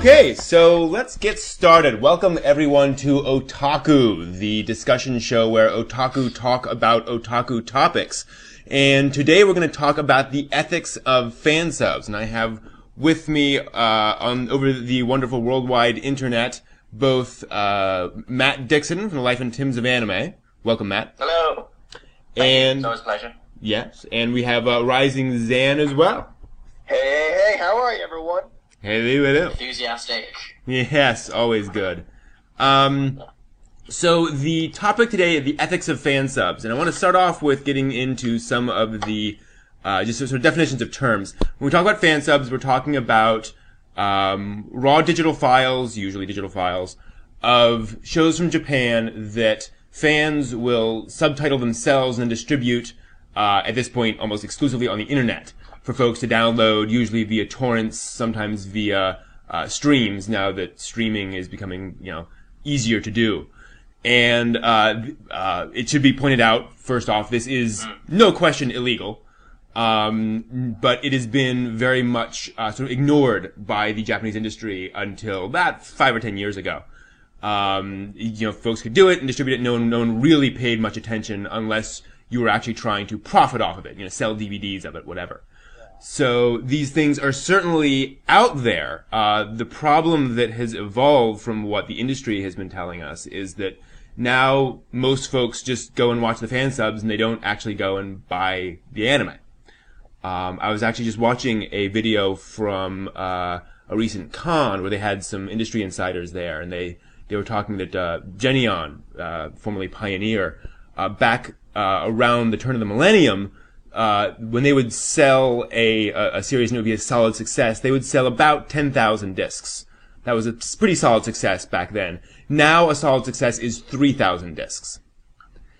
Okay, so let's get started. Welcome everyone to Otaku, the discussion show where otaku talk about otaku topics. And today we're going to talk about the ethics of fansubs. And I have with me over the wonderful worldwide internet both Matt Dixon from the Life and Times of Anime. Welcome, Matt. Hello. And it's always a pleasure. Yes, and we have RisingZan as well. Hey, how are you, everyone? Hey, hello. Enthusiastic. Yes, always good. So the topic today is the ethics of fansubs, and I want to start off with getting into some of the just sort of definitions of terms. When we talk about fansubs, we're talking about raw digital files, usually digital files, of shows from Japan that fans will subtitle themselves and distribute at this point almost exclusively on the internet for folks to download, usually via torrents, sometimes via streams, now that streaming is becoming, easier to do. And it should be pointed out, first off, this is no question illegal, but it has been very much sort of ignored by the Japanese industry until about 5 or 10 years ago. Folks could do it and distribute it. No one really paid much attention unless you were actually trying to profit off of it, sell DVDs of it, whatever. So these things are certainly out there. The problem that has evolved from what the industry has been telling us is that now most folks just go and watch the fansubs and they don't actually go and buy the anime. I was actually just watching a video from a recent con where they had some industry insiders there, and they were talking that Gentama, formerly Pioneer, back around the turn of the millennium, when they would sell a series and it would be a solid success, they would sell about 10,000 discs. That was a pretty solid success back then. Now a solid success is 3,000 discs.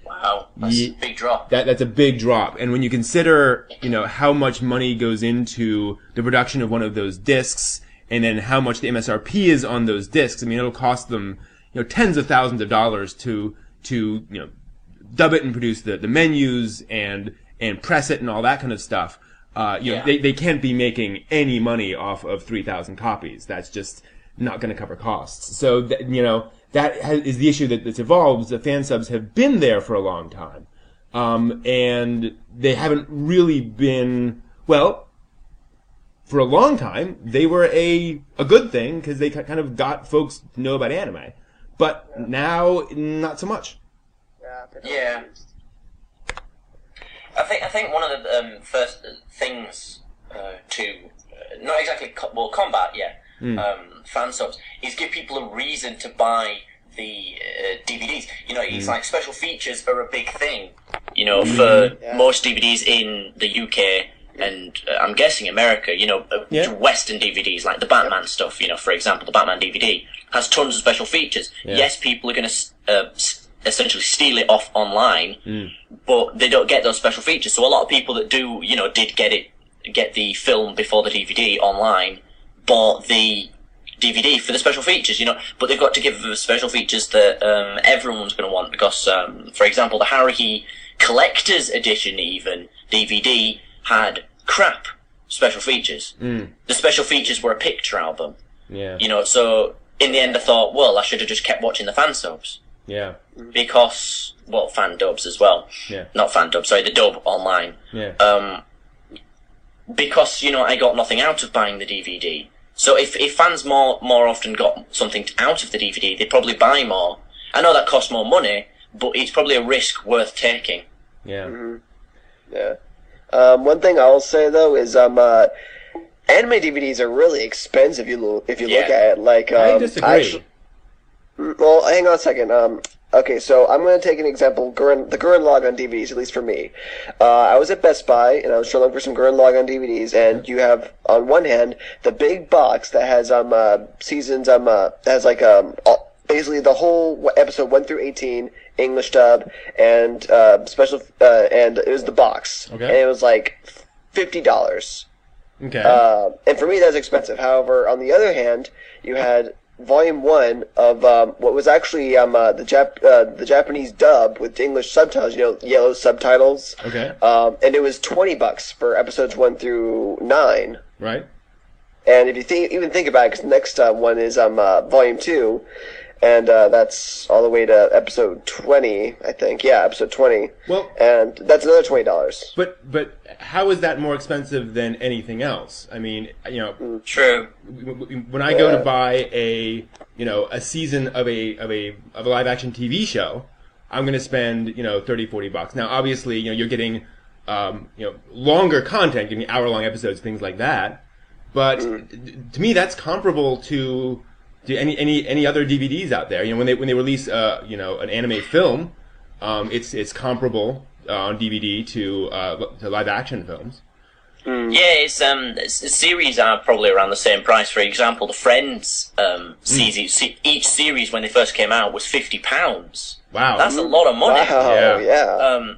Wow, that's a big drop. That's a big drop. And when you consider, how much money goes into the production of one of those discs, and then how much the MSRP is on those discs, it'll cost them, tens of thousands of dollars to dub it and produce the menus and press it and all that kind of stuff. They can't be making any money off of 3,000 copies. That's just not going to cover costs. So, that is the issue that's evolved. The fansubs have been there for a long time. And they haven't really been, for a long time, they were a good thing because they kind of got folks to know about anime. But now, not so much. Yeah. I think one of the first things to not exactly combat fansubs is give people a reason to buy the DVDs. It's like special features are a big thing. For most DVDs in the UK and I'm guessing America. Western DVDs like the Batman stuff. For example, the Batman DVD has tons of special features. Yeah. Yes, people are going to essentially steal it off online, but they don't get those special features. So a lot of people that do, did get the film before the DVD online, bought the DVD for the special features, but they've got to give the special features that everyone's going to want because, for example, the Haruhi Collector's Edition even DVD had crap special features. The special features were a picture album. Yeah. So in the end I thought, well, I should have just kept watching the fansubs. Yeah. Because, Fandubs as well. Yeah. Not Fandubs, sorry, the dub online. Yeah. Because, I got nothing out of buying the DVD. So if fans more often got something out of the DVD, they'd probably buy more. I know that costs more money, but it's probably a risk worth taking. Yeah. Mm-hmm. Yeah. One thing I'll say, though, is anime DVDs are really expensive if you look at it. Like, I disagree. Well, hang on a second. Okay, so I'm going to take an example, the Gurren Lagann DVDs, at least for me. I was at Best Buy, and I was trying to look for some Gurren Lagann DVDs, and you have, on one hand, the big box that has seasons, that has basically the whole episode 1 through 18, English dub, and special, and it was the box. Okay. And it was like $50. Okay. And for me, that's expensive. However, on the other hand, you had Volume 1 of what was actually the Japanese dub with English subtitles, yellow subtitles. Okay. And it was $20 for episodes 1 through 9. Right. And if you even think about it, because the next one is Volume 2, and that's all the way to episode 20, I think. Yeah, episode 20. Well, and that's another $20. But how is that more expensive than anything else? I mean, True. When I go to buy a season of a live action TV show, I'm going to spend $30-$40. Now, obviously, you're getting longer content, getting hour-long episodes, things like that. But to me, that's comparable to any other DVDs out there. When they release an anime film, it's comparable on DVD to live action films. Yeah, series are probably around the same price. For example, the Friends each series when they first came out was £50. Wow, that's a lot of money. Wow, yeah.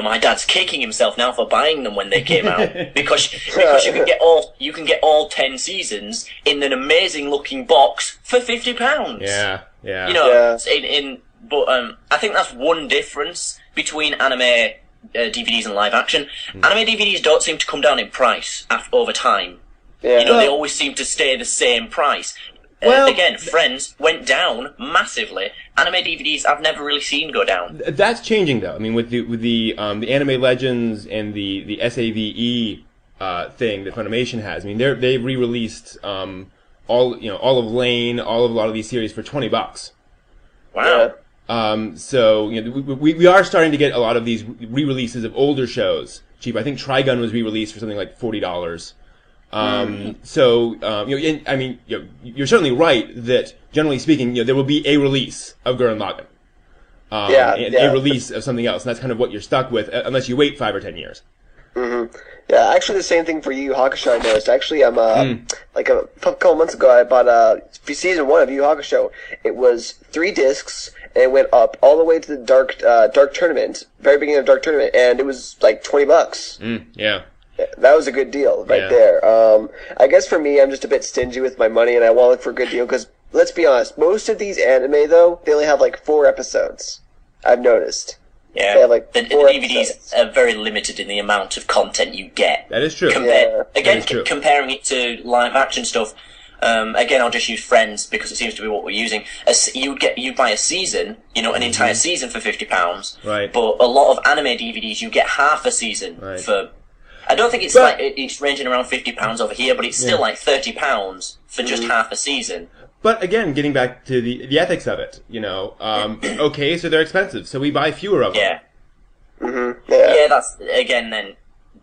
My dad's kicking himself now for buying them when they came out because you can get all 10 seasons in an amazing looking box for £50. Yeah. But I think that's one difference between anime DVDs and live action. Anime DVDs don't seem to come down in price over time. Yeah. They always seem to stay the same price. Again, Friends went down massively. Anime DVDs I've never really seen go down. That's changing though. I mean, with the Anime Legends and the SAVE thing that Funimation has. I mean, they've re-released all of Lane, all of a lot of these series for $20. Wow. Yeah. So we are starting to get a lot of these re-releases of older shows cheap. I think Trigun was re-released for something like $40. So you're certainly right that generally speaking, there will be a release of Gurren Lagann, and a release of something else, and that's kind of what you're stuck with unless you wait 5 or 10 years. Mm-hmm. Yeah, actually, the same thing for Yu Yu Hakusho. I noticed. Actually, like a couple months ago, I bought season 1 of Yu Yu Hakusho. It was 3 discs, and it went up all the way to the Dark Tournament, very beginning of Dark Tournament, and it was like $20. Yeah. That was a good deal right there. I guess for me, I'm just a bit stingy with my money, and I want to look for a good deal, because, let's be honest, most of these anime, though, they only have like 4 episodes. I've noticed. Yeah, they have like the 4 DVDs episodes. are very limited in the amount of content you get. That is true. Comparing it to live action stuff, again, I'll just use Friends because it seems to be what we're using. You'd buy a season, an entire season for £50. Right. But a lot of anime DVDs, you get half a season for. I don't think it's it's ranging around £50 over here, but it's still like £30 for just half a season. But again, getting back to the ethics of it, okay, so they're expensive, so we buy fewer of them. Yeah. Mm-hmm. Yeah. That's again then.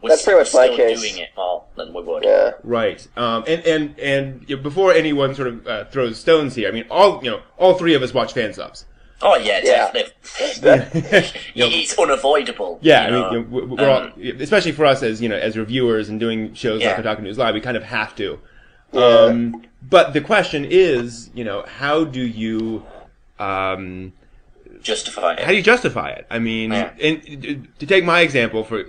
That's pretty much my case. Doing it more than we would. Yeah. Right. And before anyone sort of throws stones here, I mean, all 3 of us watch Fansubs. Oh yeah, definitely. It's unavoidable. Yeah, we're all, especially for us as reviewers and doing shows like Otaku News Live, we kind of have to. Yeah. But the question is, how do you justify it? How do you justify it? I mean, and to take my example, for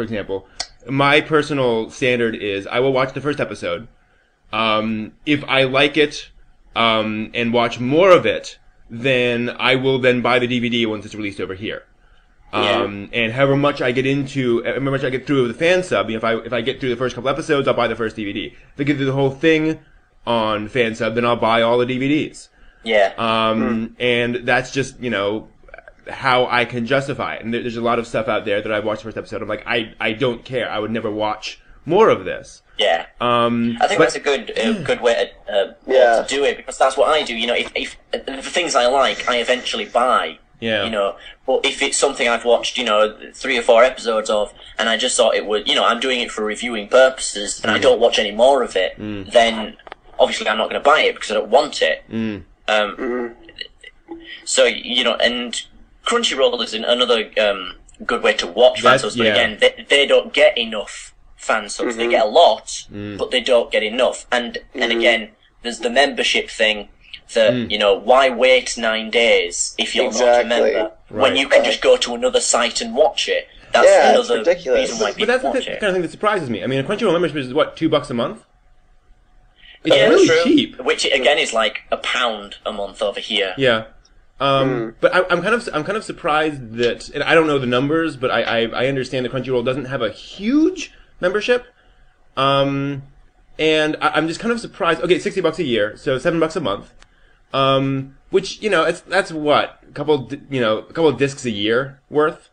example, my personal standard is I will watch the first episode. If I like it and watch more of it, then I will then buy the DVD once it's released over here. And however much I get through of the Fansub, if I get through the first couple episodes, I'll buy the first DVD. If I get through the whole thing on Fansub, then I'll buy all the DVDs. Yeah. And that's just, how I can justify it. And there's a lot of stuff out there that I've watched the first episode. I'm like, I don't care. I would never watch more of this. Yeah. I think that's a good way to do it, because that's what I do. If the things I like, I eventually buy. Yeah. But if it's something I've watched, 3 or 4 episodes of, and I just thought it would, I'm doing it for reviewing purposes, and I don't watch any more of it, then obviously I'm not going to buy it because I don't want it. So, and Crunchyroll is another good way to watch fansubs, but again, they don't get enough fansubs. They get a lot, but they don't get enough. And again, there's the membership thing. That why wait 9 days if you're not a member when you can just go to another site and watch it? That's another reason why people watch it. But that's the kind of thing that surprises me. I mean, a Crunchyroll membership is what, $2 a month? It's really cheap. Which again is like £1 a month over here. Yeah. But I'm kind of surprised that, and I don't know the numbers, but I understand that Crunchyroll doesn't have a huge membership. And I'm just kind of surprised. Okay, $60 a year, so $7 a month. Which, that's what? A couple of discs a year worth.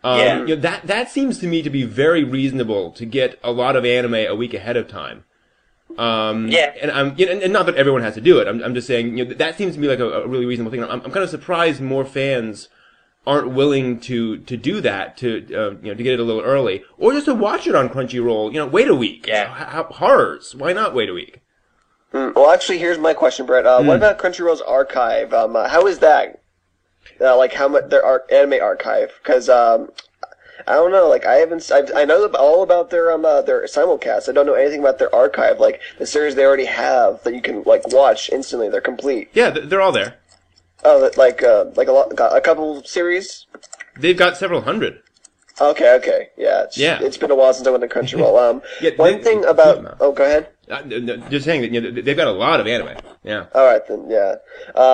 That seems to me to be very reasonable to get a lot of anime a week ahead of time. And and not that everyone has to do it. I'm just saying, that seems to me like a really reasonable thing. I'm kind of surprised more fans aren't willing to do that, to get it a little early, or just to watch it on Crunchyroll. Wait a week. Yeah. Horrors. Why not wait a week? Well, actually, here's my question, Brett. What about Crunchyroll's archive? How is that? How much their anime archive? Because I don't know. I know all about their simulcast. I don't know anything about their archive. Like the series they already have that you can watch instantly. They're complete. Yeah, they're all there. Oh, a couple series. They've got several hundred. Okay, yeah. It's been a while since I went to Crunchyroll. One thing about go ahead. No, just saying that they've got a lot of anime. Yeah. All right then. Yeah.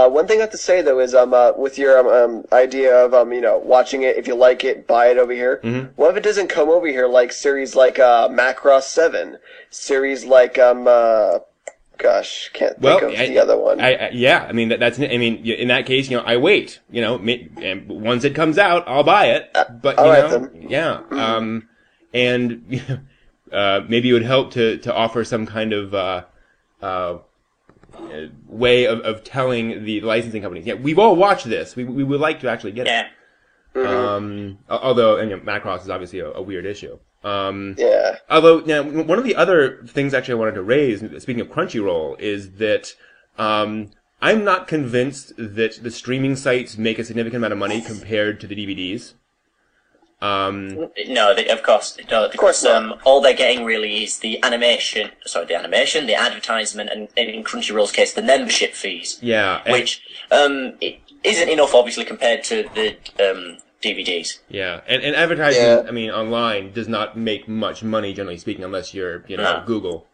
One thing I have to say though is with your idea of watching it, if you like it, buy it over here. Mm-hmm. What if it doesn't come over here like series like Macross 7, series like gosh, can't think of the other one. In that case, I wait. And once it comes out, I'll buy it. But and maybe it would help to offer some kind of way of telling the licensing companies, we've all watched this. We would like to actually get it. Although, Macross is obviously a weird issue. Although, now, one of the other things actually I wanted to raise, speaking of Crunchyroll, is that I'm not convinced that the streaming sites make a significant amount of money compared to the DVDs. No, of course not. All they're getting really is the advertisement, and in Crunchyroll's case, the membership fees. Yeah. Which it isn't enough, obviously, compared to the DVDs. Yeah, and advertising, online does not make much money, generally speaking, unless you're, Google.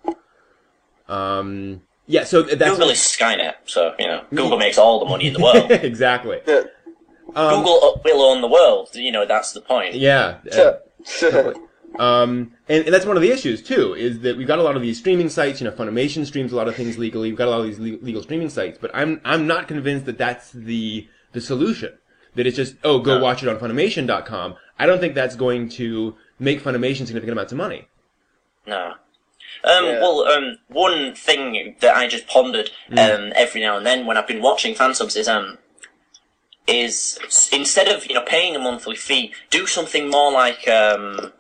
So that's... Google is Skynet, so, Google makes all the money in the world. Exactly. Google will own the world, that's the point. Yeah. And that's one of the issues, too, is that we've got a lot of these streaming sites, Funimation streams a lot of things legally, we've got a lot of these legal streaming sites, but I'm not convinced that that's the solution. That it's just, go watch it on Funimation.com. I don't think that's going to make Funimation significant amounts of money. No. One thing that I just pondered every now and then when I've been watching Fansubs is instead of paying a monthly fee, do something more like an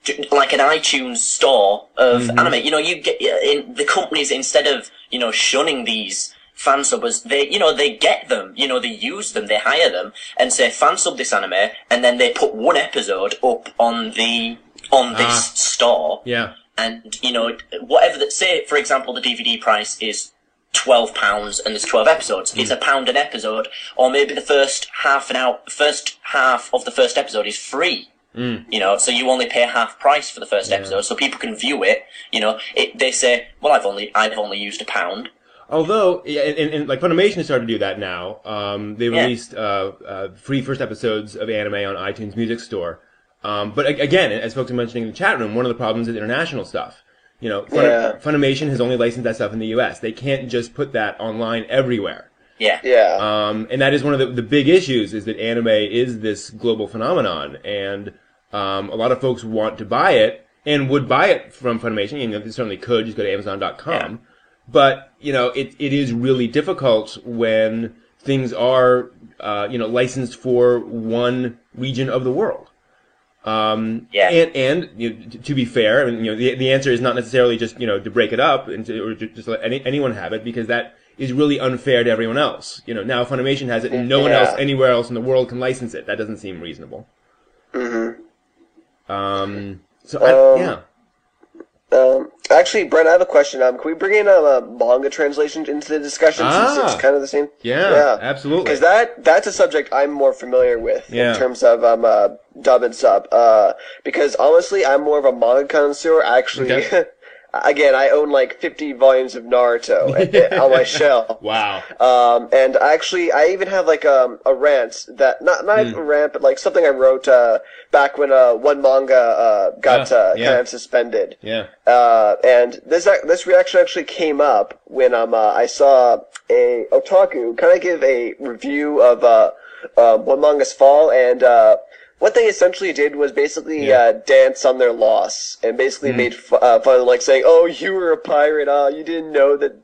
iTunes store of anime. You get in the companies, instead of shunning these fansubbers, they get them, they use them, they hire them, and say fansub this anime, and then they put one episode up on this store. Yeah. And whatever that, say for example the DVD price is £12 and there's 12 episodes. It's £1 an episode, or maybe the first half of the first episode is free. So you only pay half price for the first episode, so people can view it. They say, well, I've only used £1. Although, and Funimation has started to do that now. They released free first episodes of anime on iTunes Music Store. But again, as folks are mentioning in the chat room, one of the problems is international stuff. Funimation has only licensed that stuff in the U.S. They can't just put that online everywhere. Yeah. And that is one of the big issues, is that anime is this global phenomenon, and a lot of folks want to buy it and would buy it from Funimation. They certainly could just go to Amazon.com. Yeah. But it is really difficult when things are licensed for one region of the world. And to be fair, the answer is not necessarily just to break it up and or just let anyone have it, because that is really unfair to everyone else. Now Funimation has it, and no one else anywhere else in the world can license it. That doesn't seem reasonable. Actually, Brent, I have a question. Can we bring in manga translations into the discussion, since it's kind of the same? Yeah, absolutely. Because that's a subject I'm more familiar with in terms of dub and sub. Because honestly, I'm more of a manga connoisseur. Actually, again, I own like 50 volumes of Naruto on my shelf. Wow. And actually, I even have like a rant that not a rant, but like something I wrote back when one manga got kind of suspended. Yeah. And this reaction actually came up when I saw a Otalku kind of give a review of one manga's fall, and what they essentially did was basically dance on their loss, and basically made fun of, like, saying, "Oh, you were a pirate. You didn't know that."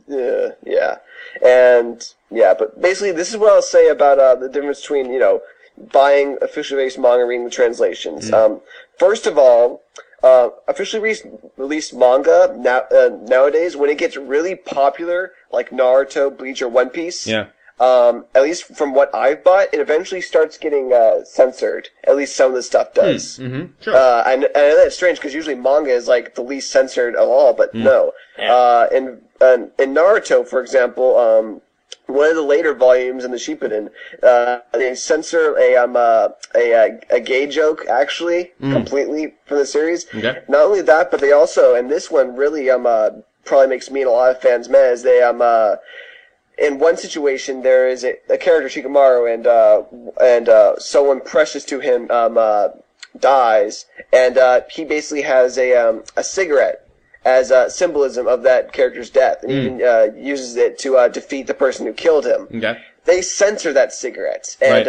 But basically, this is what I'll say about the difference between buying officially released manga and reading the translations. First of all, officially released manga nowadays, when it gets really popular, like Naruto, Bleach, or One Piece. Yeah. At least from what I've bought, it eventually starts getting censored. At least some of the stuff does. Sure. I know that's strange because usually manga is like the least censored of all, but no. Yeah. In Naruto, for example, one of the later volumes in the Shippuden, they censor a gay joke actually completely from the series. Okay. Not only that, but they also, and this one really probably makes me and a lot of fans mad, is they in one situation, there is a character, Shikamaru, and someone precious to him dies, and he basically has a cigarette as symbolism of that character's death, and even uses it to defeat the person who killed him. Okay. They censor that cigarette, and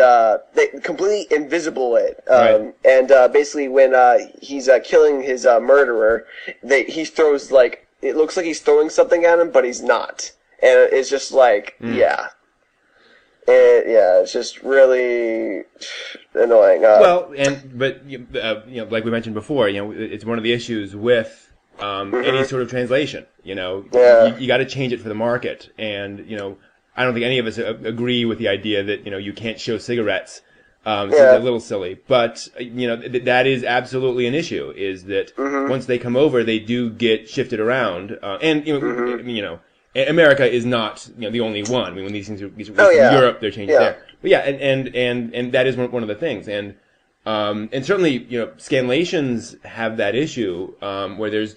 they completely invisible it. And basically, when he's killing his murderer, he throws, like, it looks like he's throwing something at him, but he's not. And it's just like, it's just really annoying. Like we mentioned before, it's one of the issues with any sort of translation. You got to change it for the market, and I don't think any of us agree with the idea that you can't show cigarettes. It's a little silly, but that is absolutely an issue. Is that once they come over, they do get shifted around, and America is not, the only one. I mean, when these things are from Europe, they're changing there. But and that is one of the things. And certainly, scanlations have that issue, where there's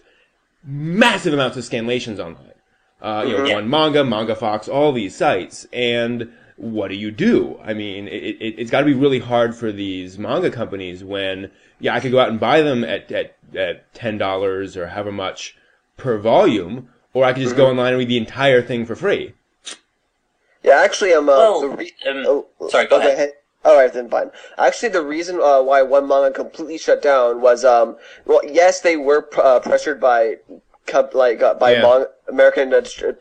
massive amounts of scanlations online. One Manga Fox, all these sites. And what do? I mean, it's gotta be really hard for these manga companies when, I could go out and buy them at $10 or however much per volume, or I could just go online and read the entire thing for free. Yeah, actually, sorry, go ahead. Alright, then fine. Actually, the reason why one manga completely shut down was, yes, they were pressured by American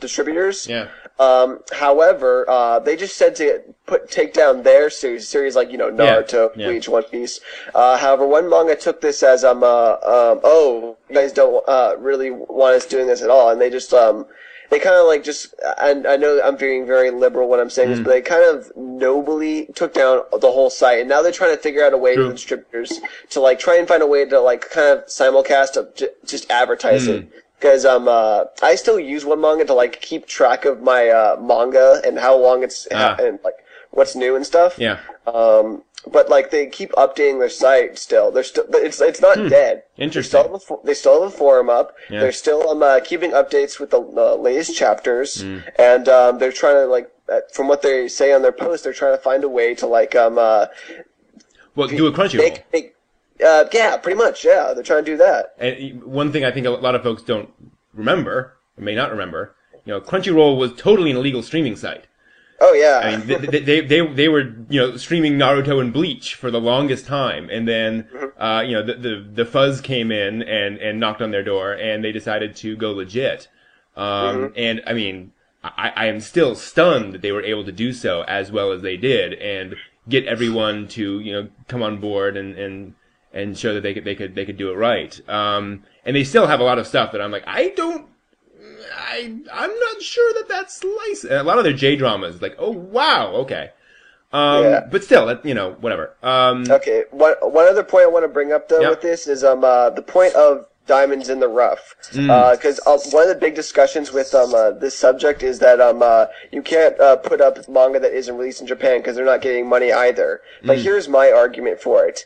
distributors. Yeah. However, they just said to take down their series like, Naruto, Bleach, One Piece. However, one manga took this as, you guys don't, really want us doing this at all. And they just, they kind of like just, and I know I'm being very liberal when I'm saying this, but they kind of nobly took down the whole site. And now they're trying to figure out a way to the distributors to like try and find a way to like kind of simulcast just advertise it. Because I still use one manga to like keep track of my manga and how long it's and like what's new and stuff. Yeah. But like they keep updating their site still. They're still, it's not dead. Interesting. They still have a forum up. Yeah. They're still keeping updates with the latest chapters, and they're trying to like from what they say on their post, they're trying to find a way to like do a Crunchyroll. Yeah, pretty much. Yeah, they're trying to do that. And one thing I think a lot of folks don't remember, or may not remember, Crunchyroll was totally an illegal streaming site. Oh yeah. I mean, they were streaming Naruto and Bleach for the longest time, and then the fuzz came in and knocked on their door, and they decided to go legit. And I mean, I am still stunned that they were able to do so as well as they did, and get everyone to come on board and show that they could do it right. And they still have a lot of stuff that I'm like, I'm not sure that's licensed. A lot of their J dramas, like, oh wow, okay. But still, whatever. Okay, one other point I want to bring up though with this is the point of diamonds in the rough. Because one of the big discussions with this subject is that you can't put up manga that isn't released in Japan because they're not getting money either. But here's my argument for it.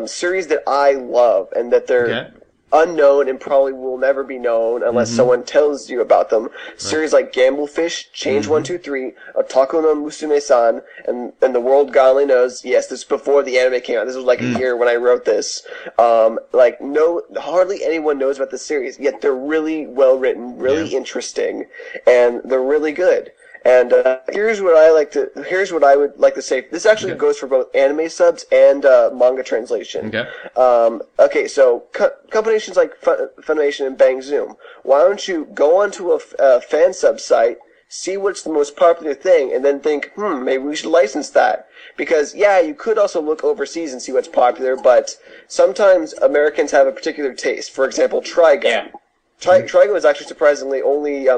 Series that I love and that they're unknown and probably will never be known unless someone tells you about them. Series like Gamblefish, Change 123, Otaku no Musume-san, and The World God Only Knows. Yes, this is before the anime came out. This was like a year when I wrote this. Hardly anyone knows about this series, yet they're really well written, really interesting, and they're really good. And here's what I would like to say. This actually goes for both anime subs and manga translation. Okay, so combinations like Funimation and Bang Zoom. Why don't you go onto a Fansubs site, see what's the most popular thing, and then think, maybe we should license that. Because, you could also look overseas and see what's popular, but sometimes Americans have a particular taste. For example, Trigun. Yeah. Trigun was actually surprisingly only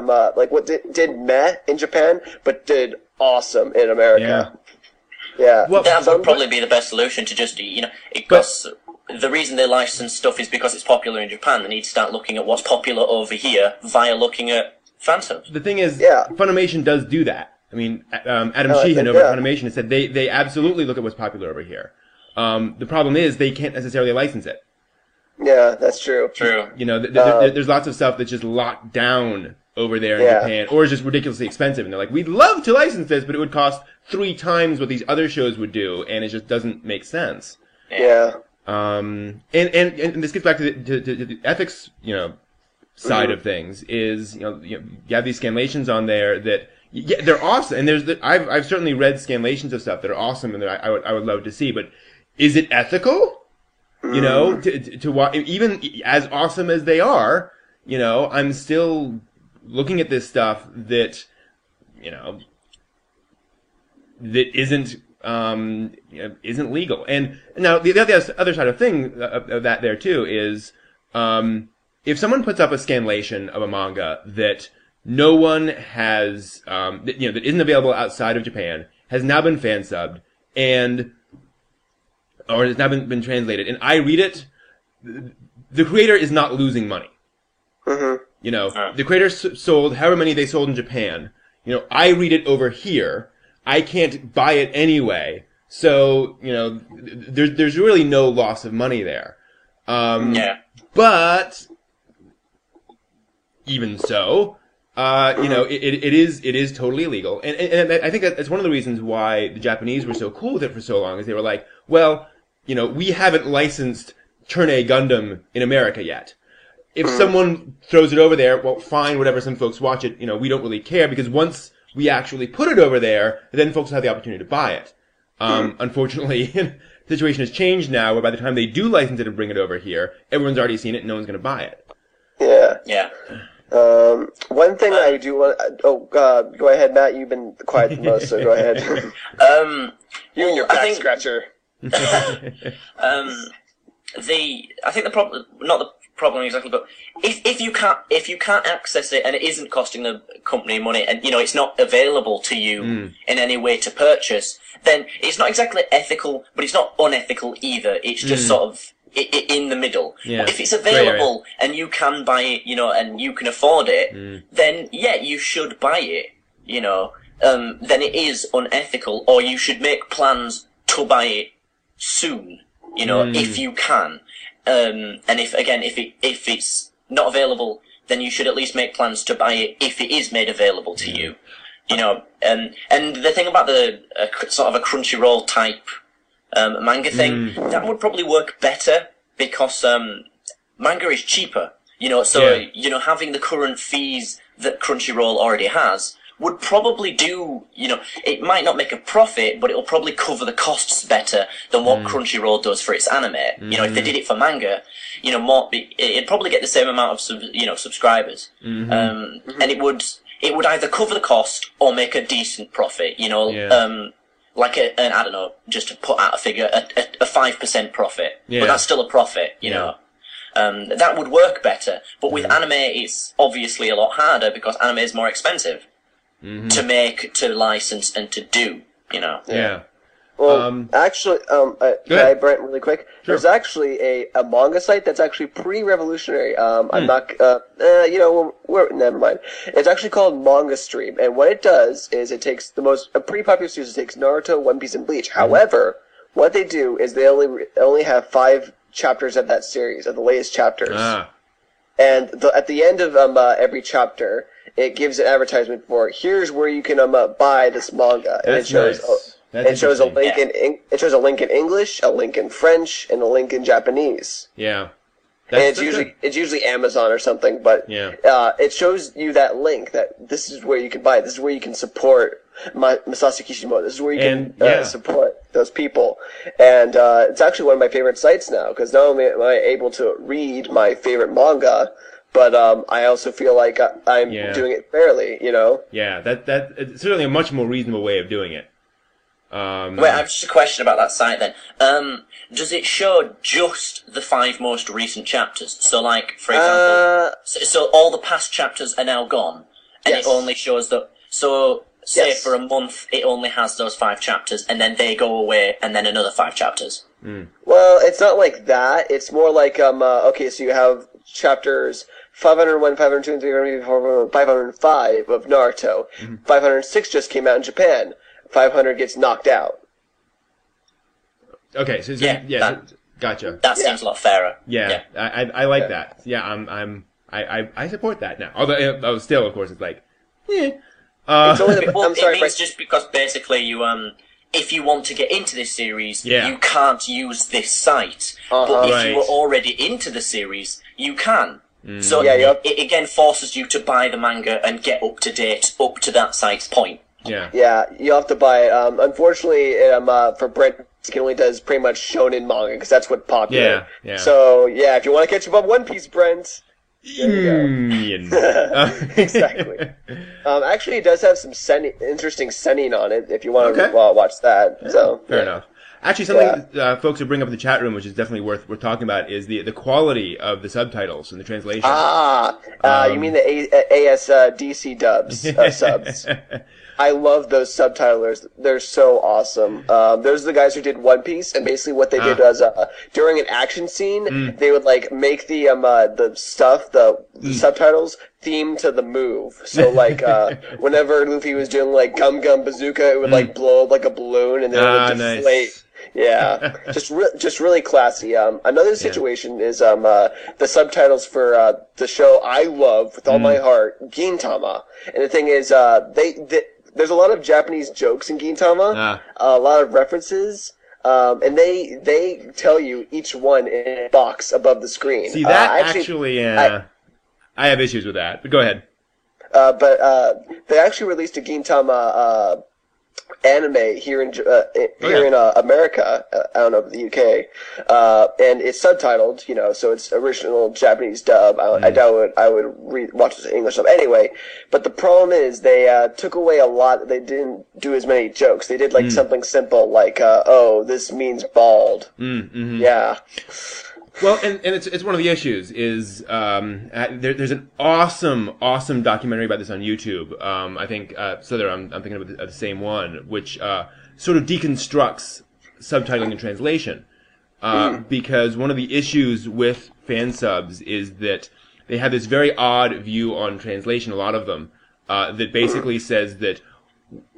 did meh in Japan, but did awesome in America. Yeah. Well, that would probably be the best solution to just because the reason they license stuff is because it's popular in Japan. They need to start looking at what's popular over here via looking at fansubs. The thing is, Funimation does do that. I mean, Adam Sheehan over at Funimation has said they absolutely look at what's popular over here. The problem is they can't necessarily license it. Yeah, that's true. You know, there's lots of stuff that's just locked down over there in Japan, or is just ridiculously expensive. And they're like, we'd love to license this, but it would cost 3 times what these other shows would do, and it just doesn't make sense. Yeah. And this gets back to the ethics, side of things. Is you have these scanlations on there that they're awesome, and I've certainly read scanlations of stuff that are awesome and that I would love to see, but is it ethical? To watch, even as awesome as they are, I'm still looking at this stuff that, that isn't legal. And now the other side of that there too is, if someone puts up a scanlation of a manga that no one has, that isn't available outside of Japan, has now been fan-subbed, or has now been translated, and I read it, the creator is not losing money. The creator sold however many they sold in Japan. I read it over here. I can't buy it anyway. So, there's really no loss of money there. But even so, it is totally illegal. And I think that's one of the reasons why the Japanese were so cool with it for so long, is they were like, well, we haven't licensed Turn A Gundam in America yet. If someone throws it over there, well, fine, whatever, some folks watch it, we don't really care, because once we actually put it over there, then folks have the opportunity to buy it. Unfortunately, the situation has changed now, where by the time they do license it and bring it over here, everyone's already seen it and no one's going to buy it. Yeah. One thing I do want... go ahead, Matt. You've been quiet the most, so go ahead. You and your back scratcher. I think the problem, not the problem exactly, but if you can't access it and it isn't costing the company money, and it's not available to you in any way to purchase, then it's not exactly ethical, but it's not unethical either. It's just sort of in the middle. But if it's available and you can buy it, and you can afford it, then you should buy it. Then it is unethical, or you should make plans to buy it soon, if you can. And if it's not available, then you should at least make plans to buy it if it is made available to you. And the thing about the sort of a Crunchyroll type manga thing, that would probably work better because manga is cheaper. Having the current fees that Crunchyroll already has would probably do, it might not make a profit, but it'll probably cover the costs better than what Crunchyroll does for its anime. If they did it for manga, it'd probably get the same amount of subscribers. And it would either cover the cost or make a decent profit, like I don't know, just to put out a figure, a 5% profit. But that's still a profit, that would work better. But with anime, it's obviously a lot harder because anime is more expensive to make, to license, and to do, Well, actually, can I, Brent, really quick? Sure. There's actually a manga site that's actually pretty revolutionary. I'm not, never mind. It's actually called Manga Stream, and what it does is it takes a pretty popular series. It takes Naruto, One Piece, and Bleach. However, what they do is they only have 5 chapters of that series, of the latest chapters. Ah. And at the end of every chapter, it gives an advertisement for here's where you can buy this manga, and That's it shows nice. it shows a interesting. link it shows a link in English, a link in French, and a link in Japanese. Yeah. And That's good. it's usually Amazon or something, but Yeah. it shows you that link that this is where you can buy it. This is where you can support Masashi Kishimoto. This is where you can support those people. And it's actually one of my favorite sites now, because not only am I able to read my favorite manga, but I also feel like I'm doing it fairly, you know? Yeah, that it's certainly a much more reasonable way of doing it. Wait, I have just a question about that site then. Does it show just the 5 most recent chapters? So, like, for example, so all the past chapters are now gone, and yes. it only shows the. So, say Yes. for a month, it only has those 5 chapters, and then they go away, and then another 5 chapters. Well, it's not like that. It's more like, okay, so you have chapters 501, 502, 300, 400, 505 of Naruto. 506 just came out in Japan. 500 gets knocked out. Okay, so Yeah, gotcha. That seems a lot fairer. Yeah, I like that. Yeah, I support that now. Although still, of course, it's like, It's only the, Well, I'm sorry, it means Brent. just because basically you if you want to get into this series, Yeah. you can't use this site. But if Right. you were already into the series, you can. So Yeah, yep. it again forces you to buy the manga and get up to date up to that site's point. yeah. Yeah, you have to buy it. Unfortunately, for Brent, he only does pretty much shonen manga, because that's what's popular. Yeah. So, yeah, if you want to catch up on One Piece, Brent, there you go. Exactly. Actually, it does have some interesting seinen on it, if you want to Okay. watch that. So Fair enough. Actually, something folks who bring up in the chat room, which is definitely worth talking about, is the quality of the subtitles and the translation. You mean the ASDC dubs subs? I love those subtitlers. They're so awesome. Those are the guys who did One Piece, and basically what they did was during an action scene, they would like make the subtitles themed to the move. So like whenever Luffy was doing like Gum Gum Bazooka, it would like blow up like a balloon, and then it would deflate. Nice. Yeah, just really classy. Another situation is the subtitles for the show I love with all my heart, Gintama. And the thing is, there's a lot of Japanese jokes in Gintama, a lot of references, and they tell you each one in a box above the screen. See, that I have issues with that, but go ahead. But they actually released a Gintama anime here in America. I don't know, the UK, and it's subtitled. You know, so it's original Japanese dub. I doubt I would watch this in English dub anyway. But the problem is they took away a lot. They didn't do as many jokes. They did like something simple, like "Oh, this means bald." Yeah. Well, and it's one of the issues is there's an awesome documentary about this on YouTube. I think Slither, I'm thinking of the same one, which sort of deconstructs subtitling and translation. Because one of the issues with Fansubs is that they have this very odd view on translation. A lot of them that basically says that,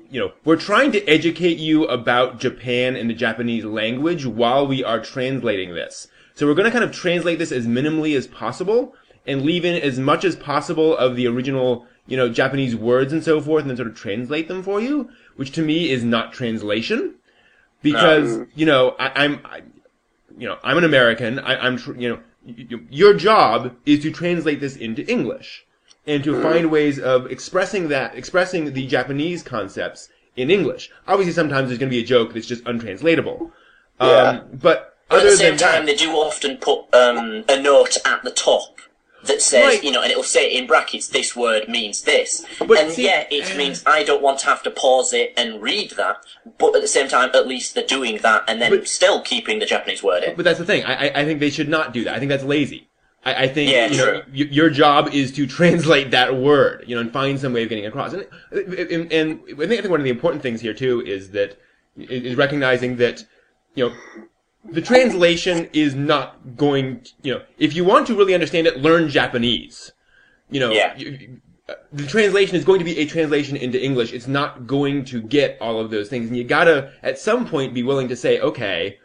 you know, we're trying to educate you about Japan and the Japanese language while we are translating this. So we're going to kind of translate this as minimally as possible and leave in as much as possible of the original, you know, Japanese words and so forth, and then sort of translate them for you, which to me is not translation, because you know I'm an American. Your job is to translate this into English and to find ways of expressing the Japanese concepts in English. Obviously, sometimes there's going to be a joke that's just untranslatable, but At the same time, they do often put a note at the top that says, Right. you know, and it'll say in brackets, this word means this. But and see- it means I don't want to have to pause it and read that, but at the same time, at least they're doing that and then still keeping the Japanese word in. But that's the thing. I think they should not do that. I think that's lazy. I think true. Your job is to translate that word, you know, and find some way of getting it across. And I think one of the important things here too is recognizing that, you know, the translation is not going, you know, if you want to really understand it, learn Japanese. You know, the translation is going to be a translation into English. It's not going to get all of those things. And you gotta, at some point, be willing to say, okay,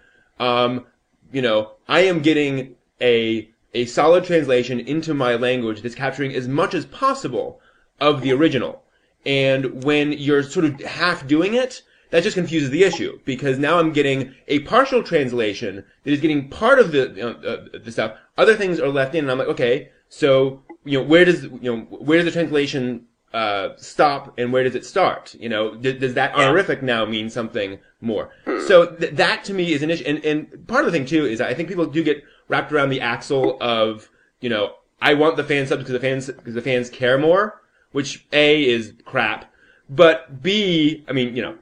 I am getting a solid translation into my language that's capturing as much as possible of the original. And when you're sort of half doing it, that just confuses the issue, because now I'm getting a partial translation that is getting part of the stuff. Other things are left in, and I'm like, okay, so where does the translation stop and where does it start? Does that honorific now mean something more? So that to me is an issue, and part of the thing too is I think people do get wrapped around the axle of I want the fan subs because the fans care more, which A is crap, but B, I mean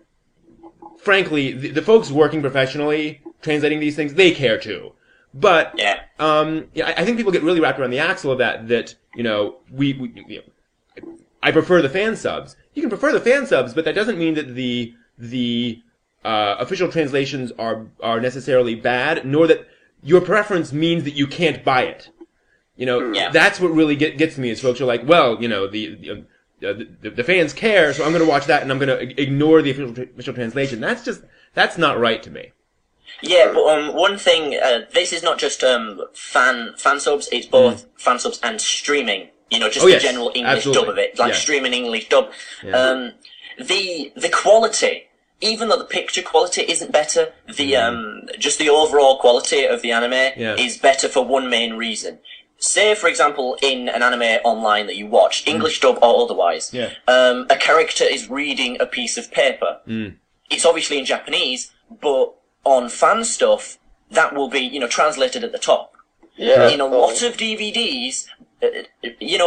frankly, the folks working professionally translating these things, they care too. But I think people get really wrapped around the axle of that I prefer the fan subs. You can prefer the fan subs, but that doesn't mean that the official translations are necessarily bad, nor that your preference means that you can't buy it. That's what really gets me. Is folks are like, well, the fans care, so I'm going to watch that and I'm going to ignore the official translation. That's not right to me. Yeah, but one thing, this is not just fan subs, it's both fan subs and streaming. The general English dub of it, streaming English dub. Yeah. The quality, even though the picture quality isn't better, just the overall quality of the anime is better for one main reason. Say, for example, in an anime online that you watch, English dub or otherwise, a character is reading a piece of paper. It's obviously in Japanese, but on fan stuff, that will be, translated at the top. Yeah. In a lot of DVDs,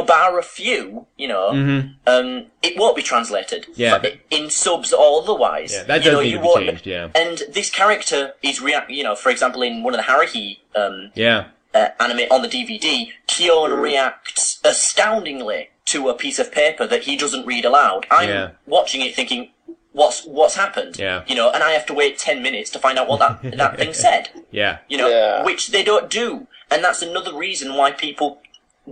bar a few, it won't be translated. Yeah. In subs or otherwise. Yeah, that does need to be changed, yeah. And this character is for example, in one of the Haruhi, anime on the DVD, Kyon reacts astoundingly to a piece of paper that he doesn't read aloud. I'm watching it thinking, what's happened? Yeah. And I have to wait 10 minutes to find out what that thing said. Yeah. Which they don't do. And that's another reason why people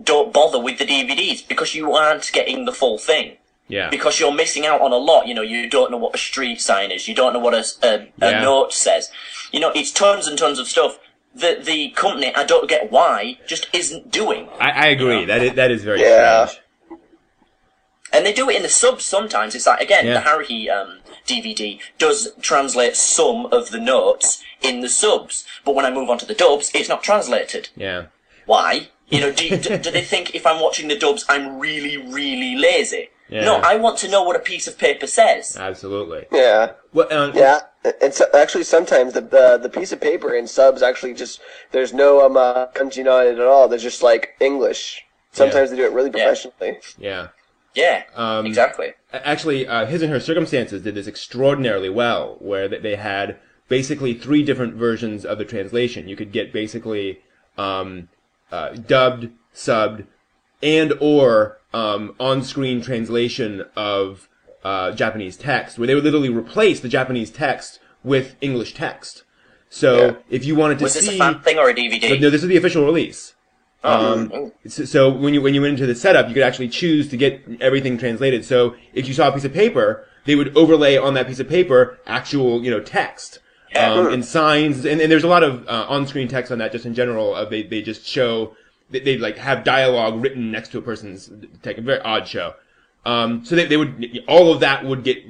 don't bother with the DVDs, because you aren't getting the full thing. Yeah. Because you're missing out on a lot. You don't know what a street sign is. You don't know what a note says. It's tons and tons of stuff that the company, I don't get why, just isn't doing. I agree. That is very strange. And they do it in the subs sometimes. It's like, again, the Haruhi DVD does translate some of the notes in the subs. But when I move on to the dubs, it's not translated. Yeah. Why? Do they think if I'm watching the dubs, I'm really, really lazy? Yeah. No, I want to know what a piece of paper says. Absolutely. Yeah. Well, and so, actually, sometimes the piece of paper in subs actually just there's no kanji on it at all. There's just like English. Sometimes they do it really professionally. Yeah. Yeah. Exactly. Actually, His and Her Circumstances did this extraordinarily well, where they had basically 3 different versions of the translation. You could get basically dubbed, subbed, and or on-screen translation of Japanese text, where they would literally replace the Japanese text with English text. So if you wanted to see... Was this a fan thing or a DVD? No, this is the official release. So when you went into the setup, you could actually choose to get everything translated. So if you saw a piece of paper, they would overlay on that piece of paper actual, text. And signs, and there's a lot of on-screen text on that just in general. They just show... They like have dialogue written next to a person's text. A very odd show. So they would, all of that would get,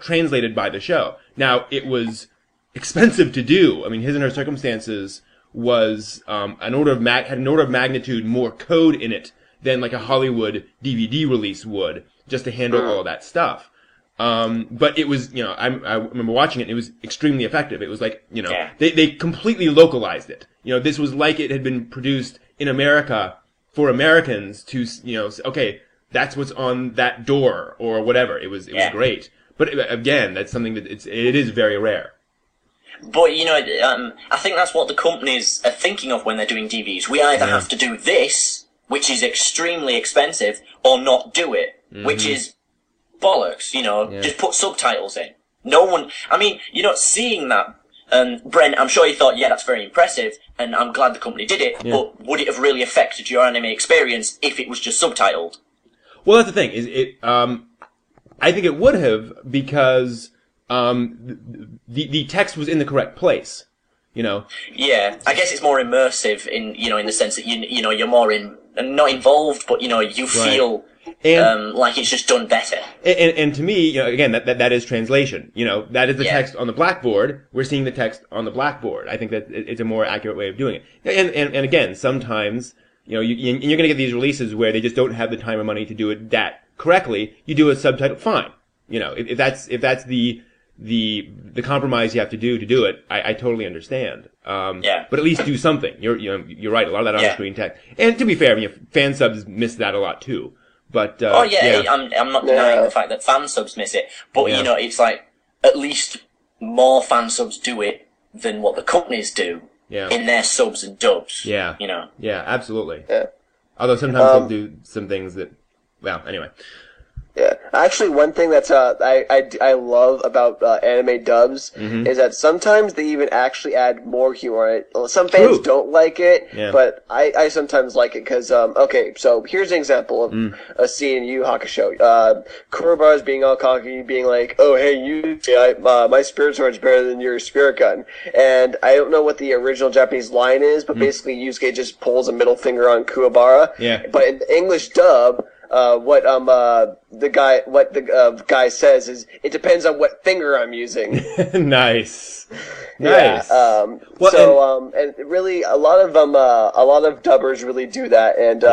translated by the show. Now, it was expensive to do. I mean, His and Her Circumstances was, had an order of magnitude more code in it than like a Hollywood DVD release would, just to handle all of that stuff. But it was, I remember watching it and it was extremely effective. It was like, they completely localized it. This was like it had been produced in America for Americans to, okay, that's what's on that door or whatever. It was great. But again, that's something that it is very rare. But, I think that's what the companies are thinking of when they're doing DVDs. We either have to do this, which is extremely expensive, or not do it, which is bollocks, just put subtitles in. No one, seeing that, Brent, I'm sure you thought, that's very impressive, and I'm glad the company did it, but would it have really affected your anime experience if it was just subtitled? Well, that's the thing, I think it would have, because, the text was in the correct place. you know. Yeah, I guess it's more immersive in the sense that you're more not involved, but you feel like it's just done better. And to me, again, that is translation. That is the text on the blackboard. We're seeing the text on the blackboard. I think that it's a more accurate way of doing it. And again, sometimes you're going to get these releases where they just don't have the time or money to do it that correctly. You do a subtitle, fine. If that's the compromise you have to do it, I totally understand. But at least do something. You're right. A lot of that on-screen text. And to be fair, Fansubs miss that a lot too. But I'm not denying the fact that Fansubs miss it. But it's like at least more Fansubs do it than what the companies do in their subs and dubs. Yeah. Yeah, absolutely. Yeah. Although sometimes they'll do some things that, well, anyway. Yeah, actually, one thing that's I love about anime dubs is that sometimes they even actually add more humor on it. Some fans don't like it, but I sometimes like it because okay, so here's an example of a scene in Yu Yu Hakusho. Kurobara's being all cocky, being like, "Oh, hey, my spirit sword's better than your spirit gun," and I don't know what the original Japanese line is, but basically Yusuke just pulls a middle finger on Kurobara. Yeah. But in the English dub. What the guy says is, it depends on what finger I'm using. Nice. Yeah. And really, a lot of dubbers really do that, and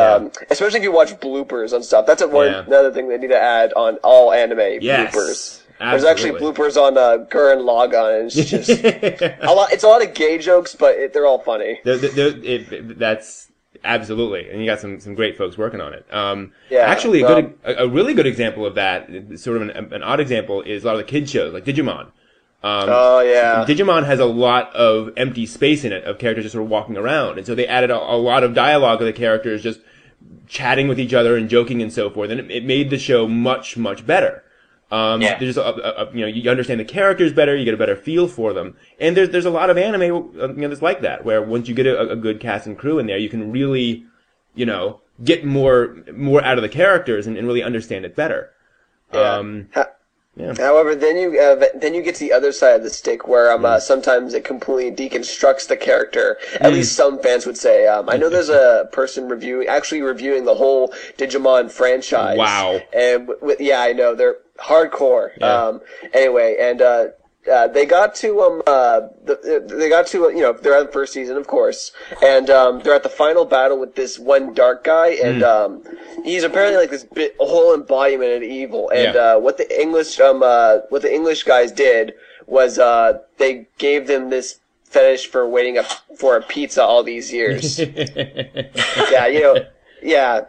especially if you watch bloopers and stuff. That's another thing they need to add on all anime bloopers. Absolutely. There's actually bloopers on Gurren Lagann, and it's just It's a lot of gay jokes, but they're all funny. That's. Absolutely, and you got some great folks working on it. Actually, a really good example of that, sort of an odd example, is a lot of the kids shows like Digimon. Digimon has a lot of empty space in it of characters just sort of walking around, and so they added a lot of dialogue of the characters just chatting with each other and joking and so forth, and it made the show much better. There's you understand the characters better, you get a better feel for them, and there's a lot of anime that's like that, where once you get a good cast and crew in there, you can really get more out of the characters and really understand it better. However, then you get to the other side of the stick, where sometimes it completely deconstructs the character. At least some fans would say. I know there's a person reviewing the whole Digimon franchise. Wow. And I know they're hardcore. Yeah. Anyway, and they got to they're on the first season, of course, and they're at the final battle with this one dark guy, and he's apparently like a whole embodiment of evil. And what the English guys did was they gave them this fetish for waiting for a pizza all these years.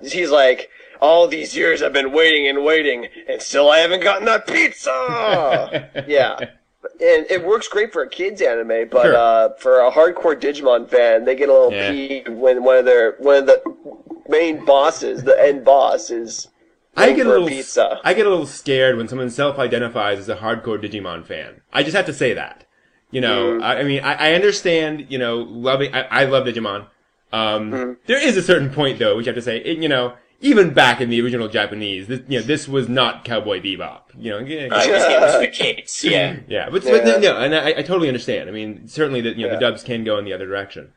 He's like, all these years I've been waiting, and still I haven't gotten that pizza! Yeah. And it works great for a kid's anime, but for a hardcore Digimon fan, they get a little peeved when one of the main bosses, the end boss, is pizza. I get a little scared when someone self-identifies as a hardcore Digimon fan. I just have to say that. I mean, I understand, loving... I love Digimon. There is a certain point, though, which I have to say, even back in the original Japanese, this was not Cowboy Bebop. It was for kids, yeah. And I totally understand. I mean, certainly the dubs can go in the other direction.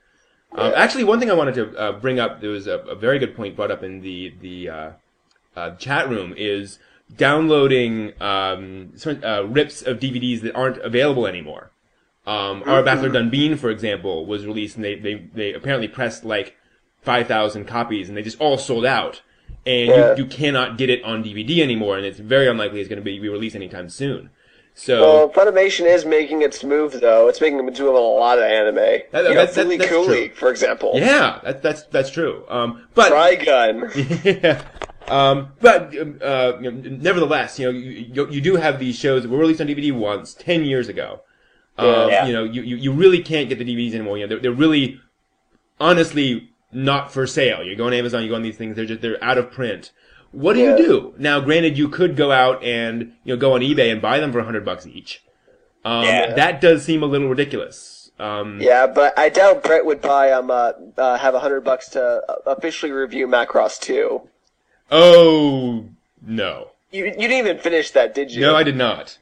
Actually, one thing I wanted to bring up, there was a very good point brought up in the chat room, is downloading rips of DVDs that aren't available anymore. Our Battler Dunbean, for example, was released, and they apparently pressed like 5,000 copies, and they just all sold out. And you cannot get it on DVD anymore, and it's very unlikely it's going to be released anytime soon. So, Funimation is making its move, though. It's making its move on a lot of anme. That's Cooley, for example. Yeah, that's true. But Trigun. Nevertheless, you do have these shows that were released on DVD once 10 years ago. You really can't get the DVDs anymore. They're really, honestly, not for sale. You go on Amazon, you go on these things, they're out of print. What do you do? Now, granted, you could go out and go on eBay and buy them for $100 each. That does seem a little ridiculous. But I doubt Brent would buy have $100 to officially review Macross 2. Oh no! You didn't even finish that, did you? No, I did not.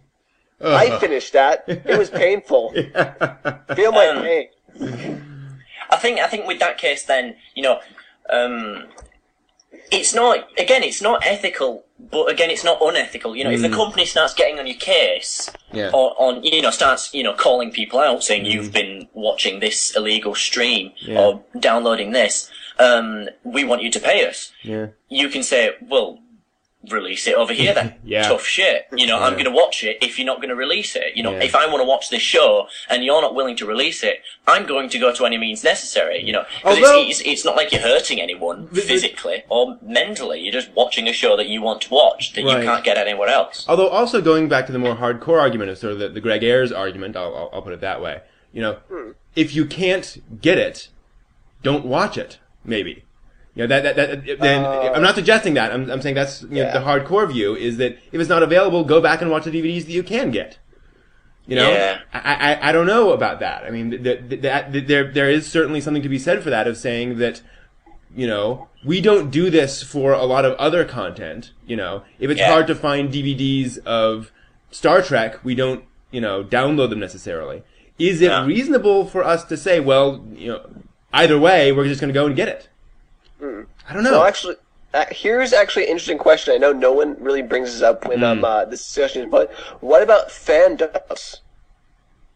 I finished that. It was painful. Feel my pain. I think with that case, then it's not ethical, but again, it's not unethical. If the company starts getting on your case, or starts calling people out saying you've been watching this illegal stream or downloading this, we want you to pay us. Yeah. You can say, well, release it over here then. Tough shit. I'm going to watch it if you're not going to release it. If I want to watch this show and you're not willing to release it, I'm going to go to any means necessary. Because it's not like you're hurting anyone physically or mentally. You're just watching a show that you want to watch that you can't get anywhere else. Although also going back to the more hardcore argument of sort of the Greg Ayres argument, I'll put it that way. If you can't get it, don't watch it. Maybe. I'm not suggesting that. I'm saying that's the hardcore view is that if it's not available, go back and watch the DVDs that you can get. I don't know about that. I mean, there is certainly something to be said for that of saying that, we don't do this for a lot of other content. If it's hard to find DVDs of Star Trek, we don't, download them necessarily. Is it reasonable for us to say, well, either way, we're just going to go and get it? I don't know. Well, actually, here's actually an interesting question. I know no one really brings this up when this discussion, but what about Fandubs?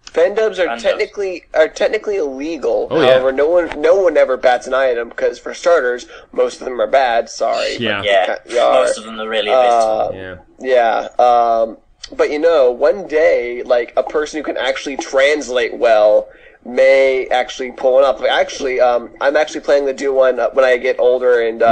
Fandubs are technically illegal. Oh, However, no one ever bats an eye at them because, for starters, most of them are bad. Sorry. Most of them are really abysmal. But one day, like a person who can actually translate well may actually pull one up. Actually, I'm actually planning to do one when I get older and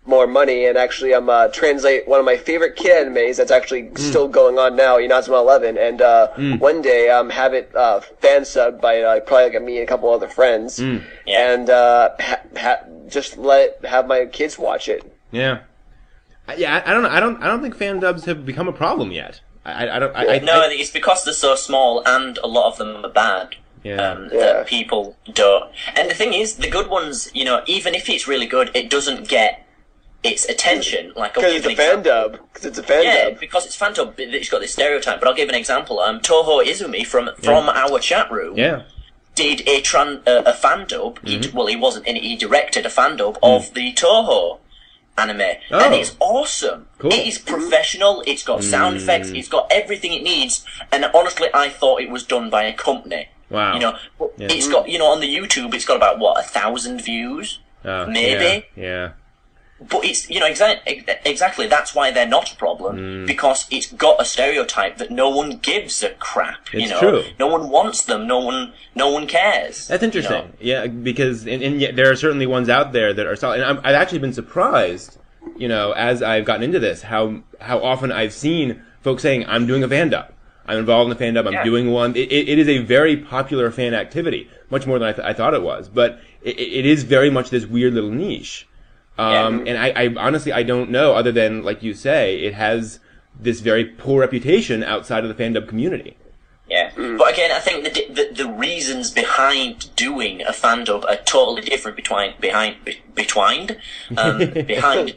more money, and actually translate one of my favorite kid animes that's actually still going on now, Inazuma 11, and one day have it fan subbed by probably like me and a couple other friends, and just have my kids watch it. Yeah, I don't know. I don't think fan dubs have become a problem yet. It's because they're so small and a lot of them are bad. That people don't. And the thing is, the good ones, even if it's really good, it doesn't get its attention. Like, because it's a fan dub. Yeah, because it's fan dub. It's got this stereotype. But I'll give an example. Toho Izumi from our chat room did a fan dub. He wasn't in it. He directed a fan dub of the Toho anime, and it's awesome. Cool. It is professional. It's got sound effects. It's got everything it needs. And honestly, I thought it was done by a company. Wow. It's got, on the YouTube, it's got about, 1,000 views? Maybe? Yeah. But it's, exactly, that's why they're not a problem, because it's got a stereotype that no one gives a crap, It's true. No one wants them, no one cares. That's interesting. Yeah, because, and yet there are certainly ones out there that are solid, and I've actually been surprised, as I've gotten into this, how often I've seen folks saying, I'm doing a fan dub. I'm involved in the fan dub. I'm doing one. It is a very popular fan activity, much more than I thought it was. But it is very much this weird little niche. And I honestly, I don't know, other than, like you say, it has this very poor reputation outside of the fan dub community. Yeah, but again, I think the reasons behind doing a fan dub are totally different behind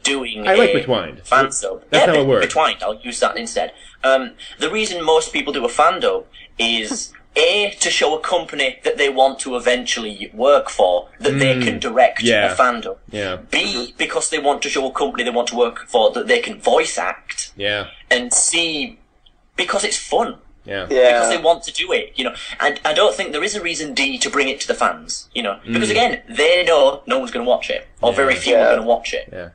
doing I like betwined. Fan sub. That's not a word. Betwined, I'll use that instead. The reason most people do a fan dub is A, to show a company that they want to eventually work for, that they can direct a fan dub. Yeah. B, because they want to show a company they want to work for that they can voice act. Yeah. And C, because it's fun. Yeah. Because they want to do it, And I don't think there is a reason D to bring it to the fans, Because again, they know no one's going to watch it, or very few are going to watch it,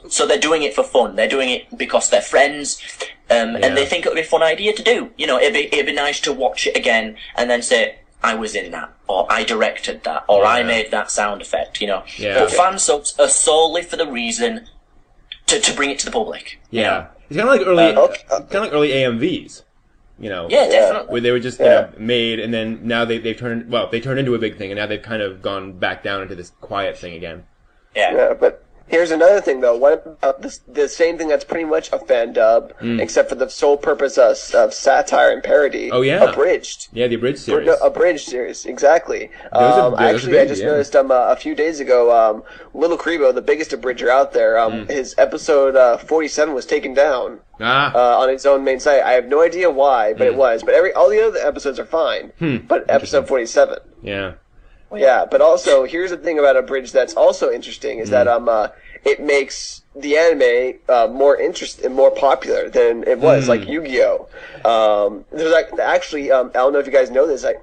So they're doing it for fun. They're doing it because they're friends, and they think it'll be a fun idea to do. It'd be nice to watch it again and then say, I was in that, or I directed that, or I made that sound effect, But fan subs are solely for the reason to bring it to the public. Yeah. It's kind of like early AMVs. Definitely. Where they were just made, and then now they've turned into a big thing, and now they've kind of gone back down into this quiet thing again. Yeah, but here's another thing though. What about the same thing that's pretty much a fan dub, except for the sole purpose of satire and parody? Oh yeah, Abridged. Yeah, the Abridged series. Abridged series, exactly. I just noticed a few days ago, Little Kribo, the biggest abridger out there, his episode 47 was taken down. On its own main site. I have no idea why, but it was. But all the other episodes are fine. But episode 47. Yeah. Yeah, but also here's the thing about Abridged that's also interesting is that it makes the anime more interesting and more popular than it was, like Yu-Gi-Oh. There's actually I don't know if you guys know this. I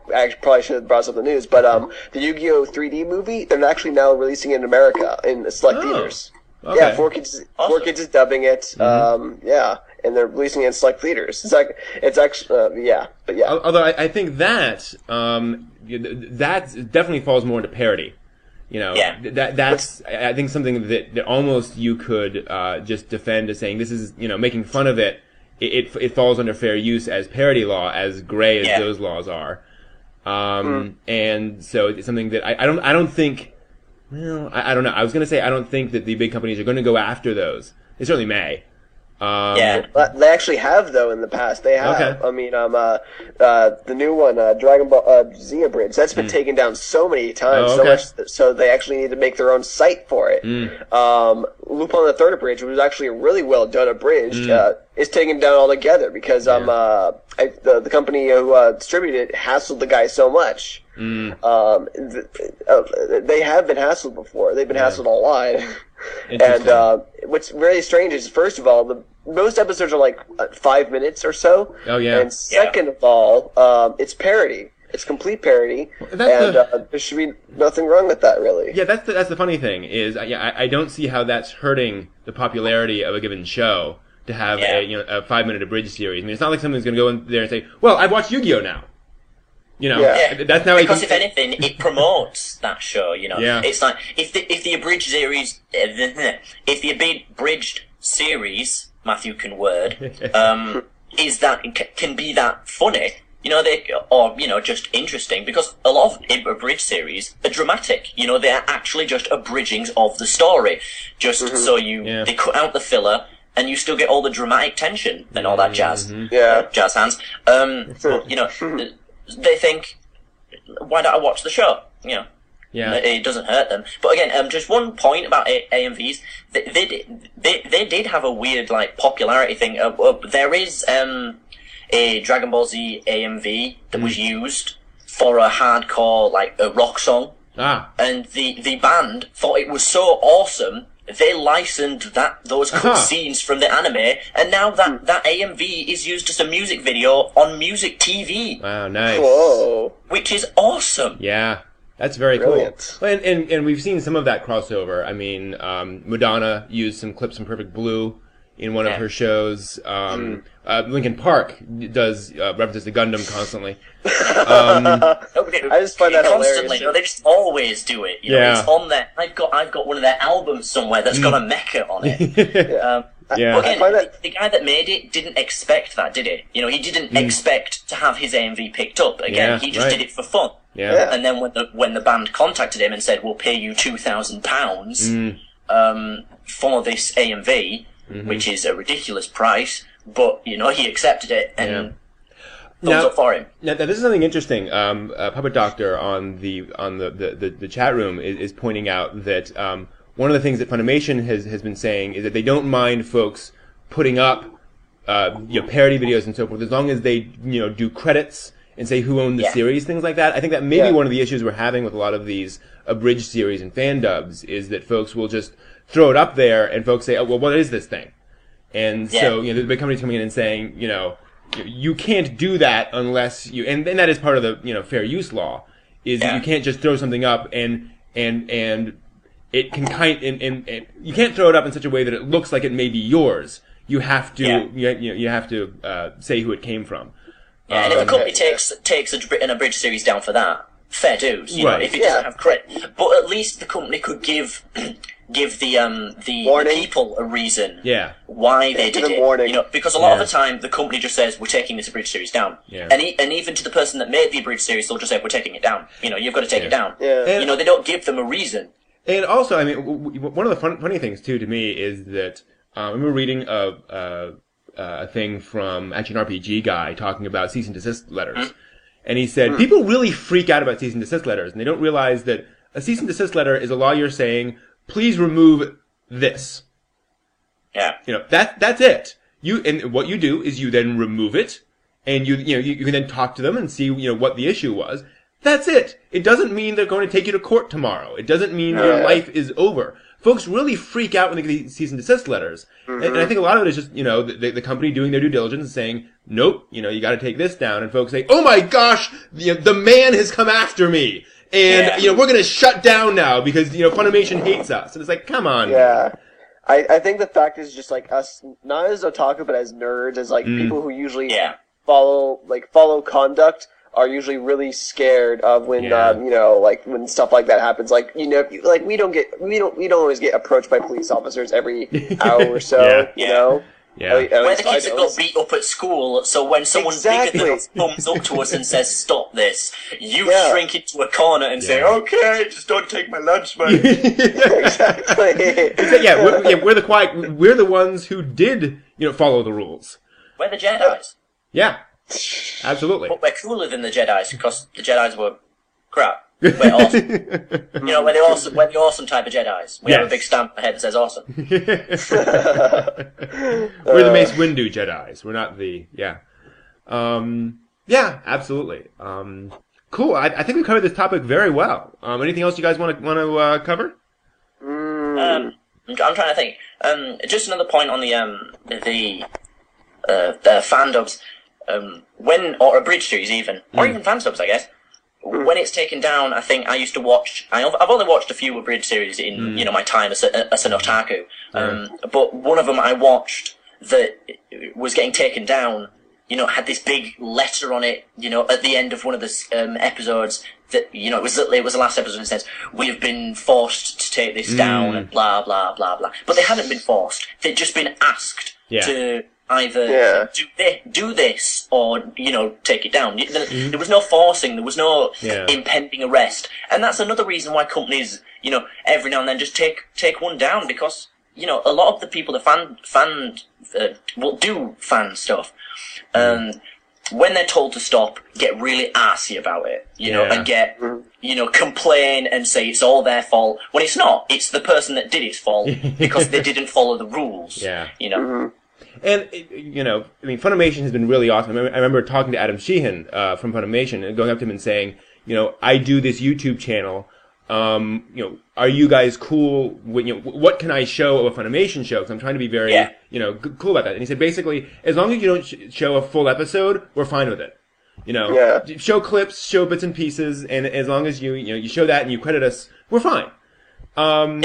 probably should have brought this up in the news, but the Yu-Gi-Oh 3D movie, they're actually now releasing it in America in select theaters. Okay. Yeah, 4Kids is dubbing it. Yeah, and they're releasing it in select theaters. It's actually yeah. Although I think that that definitely falls more into parody. You know, that's I think something that almost you could just defend as saying this is, you know, making fun of it. It falls under fair use as parody law, as gray as those laws are. And so it's something that I don't think. Well, I don't know. I was going to say I don't think that the big companies are going to go after those. They certainly may. They actually have, though, in the past. They have. Okay. I mean, the new one, Dragon Ball Z Abridged, that's been taken down so many times, so much, so they actually need to make their own site for it. Lupin the Third Abridged, which was actually a really well done Abridged, is taken down altogether because the company who distributed it hassled the guy so much. They have been hassled before. They've been hassled a lot. And what's very strange is, first of all, most episodes are like 5 minutes or so. Oh, yeah. And second of all, it's parody. It's complete parody. There should be nothing wrong with that, really. Yeah, that's the funny thing is, I don't see how that's hurting the popularity of a given show to have a 5-minute abridged series. I mean, it's not like someone's going to go in there and say, well, I've watched Yu-Gi-Oh! Now. You know, that's now because if anything, it promotes that show. You know, it's like if the abridged series, if the abridged series, Matthew can word, is that can be that funny. You know, just interesting, because a lot of abridged series are dramatic. You know, they're actually just abridgings of the story, just so they cut out the filler. And you still get all the dramatic tension and all that jazz. Jazz hands. You know. They think, why don't I watch the show? You know, it doesn't hurt them. But again, just one point about AMVs. They did have a weird popularity thing. There is a Dragon Ball Z AMV that was used for a hardcore a rock song, and the band thought it was so awesome. They licensed those cut scenes from the anime, and now that AMV is used as a music video on music TV. Wow, nice. Whoa. Which is awesome. Yeah, that's very Brilliant. Cool. And we've seen some of that crossover. I mean, Madonna used some clips from Perfect Blue in one of her shows. Linkin Park does references to Gundam constantly. I just find that constantly. hilarious. You know, they just always do it. You know, it's on there. I've got one of their albums somewhere that's got a mecha on it. But again, the guy that made it didn't expect that, did he? You know, he didn't expect to have his AMV picked up. Again, he just did it for fun. Yeah. And then when the band contacted him and said, "We'll pay you £2,000 for this AMV," which is a ridiculous price, but you know he accepted it and thumbs up for him. Now this is something interesting. Puppet Doctor on the chat room is pointing out that one of the things that Funimation has been saying is that they don't mind folks putting up parody videos and so forth, as long as they do credits and say who owned the series, things like that. I think that may be one of the issues we're having with a lot of these abridged series and Fandubs is that folks will just throw it up there and folks say, oh, well, what is this thing? And so, the big companies coming in and saying, you can't do that unless you, and that is part of the, fair use law, is that you can't just throw something up and it can and you can't throw it up in such a way that it looks like it may be yours. You have to, you have to, say who it came from. Yeah, and if a company takes an abridged series down for that, fair dues. You know, if it doesn't have credit, but at least the company could give the people a reason why they did it. Warning. Because a lot of the time the company just says we're taking this abridged series down, and even to the person that made the abridged series, they'll just say we're taking it down. You've got to take it down. They don't give them a reason. And also, I mean, one of the funny things too to me is that I remember reading a thing from actually an RPG guy talking about cease and desist letters. And he said, people really freak out about cease and desist letters, and they don't realize that a cease and desist letter is a lawyer saying, please remove this. Yeah. That's it. And what you do is you then remove it, and you can then talk to them and see, what the issue was. That's it. It doesn't mean they're going to take you to court tomorrow. It doesn't mean your life is over. Folks really freak out when they get these cease and desist letters. And I think a lot of it is just, the company doing their due diligence and saying, nope, you got to take this down. And folks say, oh my gosh, the man has come after me. And, we're going to shut down now because, Funimation hates us. And it's like, come on. Yeah. I think the fact is just like us, not as otaku, but as nerds, as like people who usually follow conduct, are usually really scared of when when stuff like that happens. Like we don't always get approached by police officers every hour or so. Yeah. Where the kids that got beat up at school, so when someone bigger than us comes up to us and says, stop this, you shrink into a corner and say, okay, just don't take my lunch money. Exactly. We're the quiet, we're the ones who did, follow the rules. We're the Jedis. Yeah. Absolutely. But we're cooler than the Jedis, because the Jedis were crap. We're awesome. We're the awesome type of Jedis. We have a big stamp on the head that says awesome. We're the Mace Windu Jedis. We're not the, absolutely. Cool. I think we covered this topic very well. Anything else you guys want to cover? I'm trying to think. Just another point on the Fandubs. Or Abridged series even, or even Fansubs, I guess. When it's taken down, I think I used to watch. I've only watched a few Abridged series in my time as an otaku. But one of them I watched that was getting taken down. Had this big letter on it. At the end of one of the episodes that it was the last episode. It says we have been forced to take this down and blah blah blah blah. But they hadn't been forced. They'd just been asked to either do this or take it down. There was no forcing. There was no impending arrest, and that's another reason why companies every now and then just take one down, because a lot of the people that will do fan stuff, when they're told to stop, get really arsey about it, and get complain and say it's all their fault when it's not. It's the person that did it's fault because they didn't follow the rules. And, Funimation has been really awesome. I remember talking to Adam Sheehan from Funimation and going up to him and saying, I do this YouTube channel. Are you guys cool? What can I show of a Funimation show? Because I'm trying to be very, cool about that. And he said, basically, as long as you don't show a full episode, we're fine with it. Show clips, show bits and pieces, and as long as you show that and you credit us, we're fine. And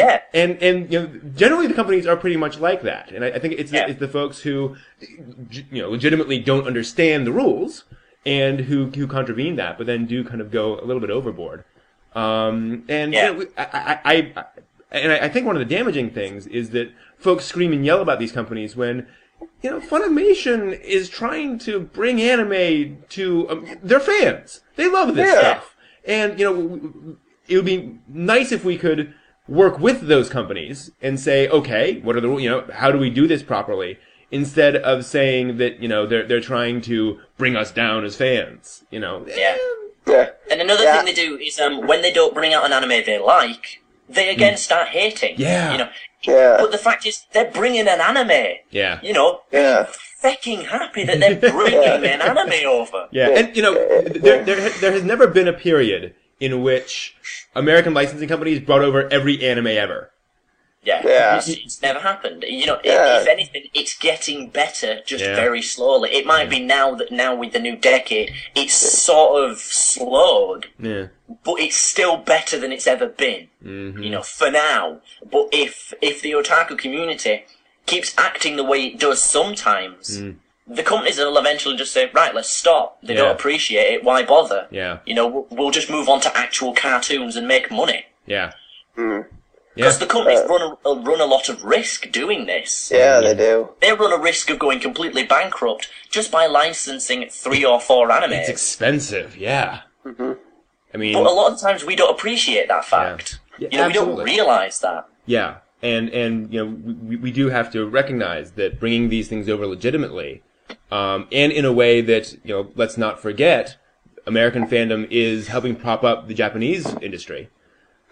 generally the companies are pretty much like that, and I think it's the folks who legitimately don't understand the rules and who contravene that, but then do kind of go a little bit overboard. I think one of the damaging things is that folks scream and yell about these companies when Funimation is trying to bring anime to their fans. They love this stuff, and it would be nice if we could work with those companies and say, okay, what are the rules? How do we do this properly? Instead of saying that they're trying to bring us down as fans. And another thing they do is when they don't bring out an anime they like, they again start hating. But the fact is, they're bringing an anime. Fucking happy that they're bringing an anime over. And there has never been a period in which American licensing companies brought over every anime ever. It's never happened. If anything, it's getting better, just very slowly. It might be now with the new decade, it's sort of slowed, but it's still better than it's ever been. For now. But if the otaku community keeps acting the way it does sometimes, the companies will eventually just say, right, let's stop. They don't appreciate it. Why bother? We'll just move on to actual cartoons and make money. Because the companies run a lot of risk doing this. They do. They run a risk of going completely bankrupt just by licensing 3 or 4 animes. It's expensive, I mean, but a lot of times we don't appreciate that fact. We don't realise that. And we do have to recognize that bringing these things over legitimately, and in a way that, let's not forget, American fandom is helping prop up the Japanese industry.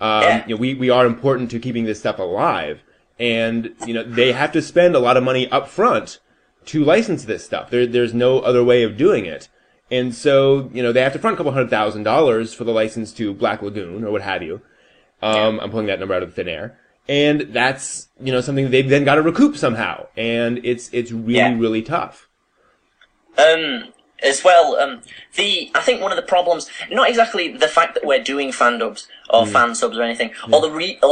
We are important to keeping this stuff alive, and they have to spend a lot of money up front to license this stuff. There's no other way of doing it, And so, they have to front a couple $100,000 for the license to Black Lagoon or what have you. I'm pulling that number out of thin air. And that's, something they've then got to recoup somehow. And it's really, really tough. As well, I think one of the problems, not exactly the fact that we're doing Fandubs or Fansubs or anything, or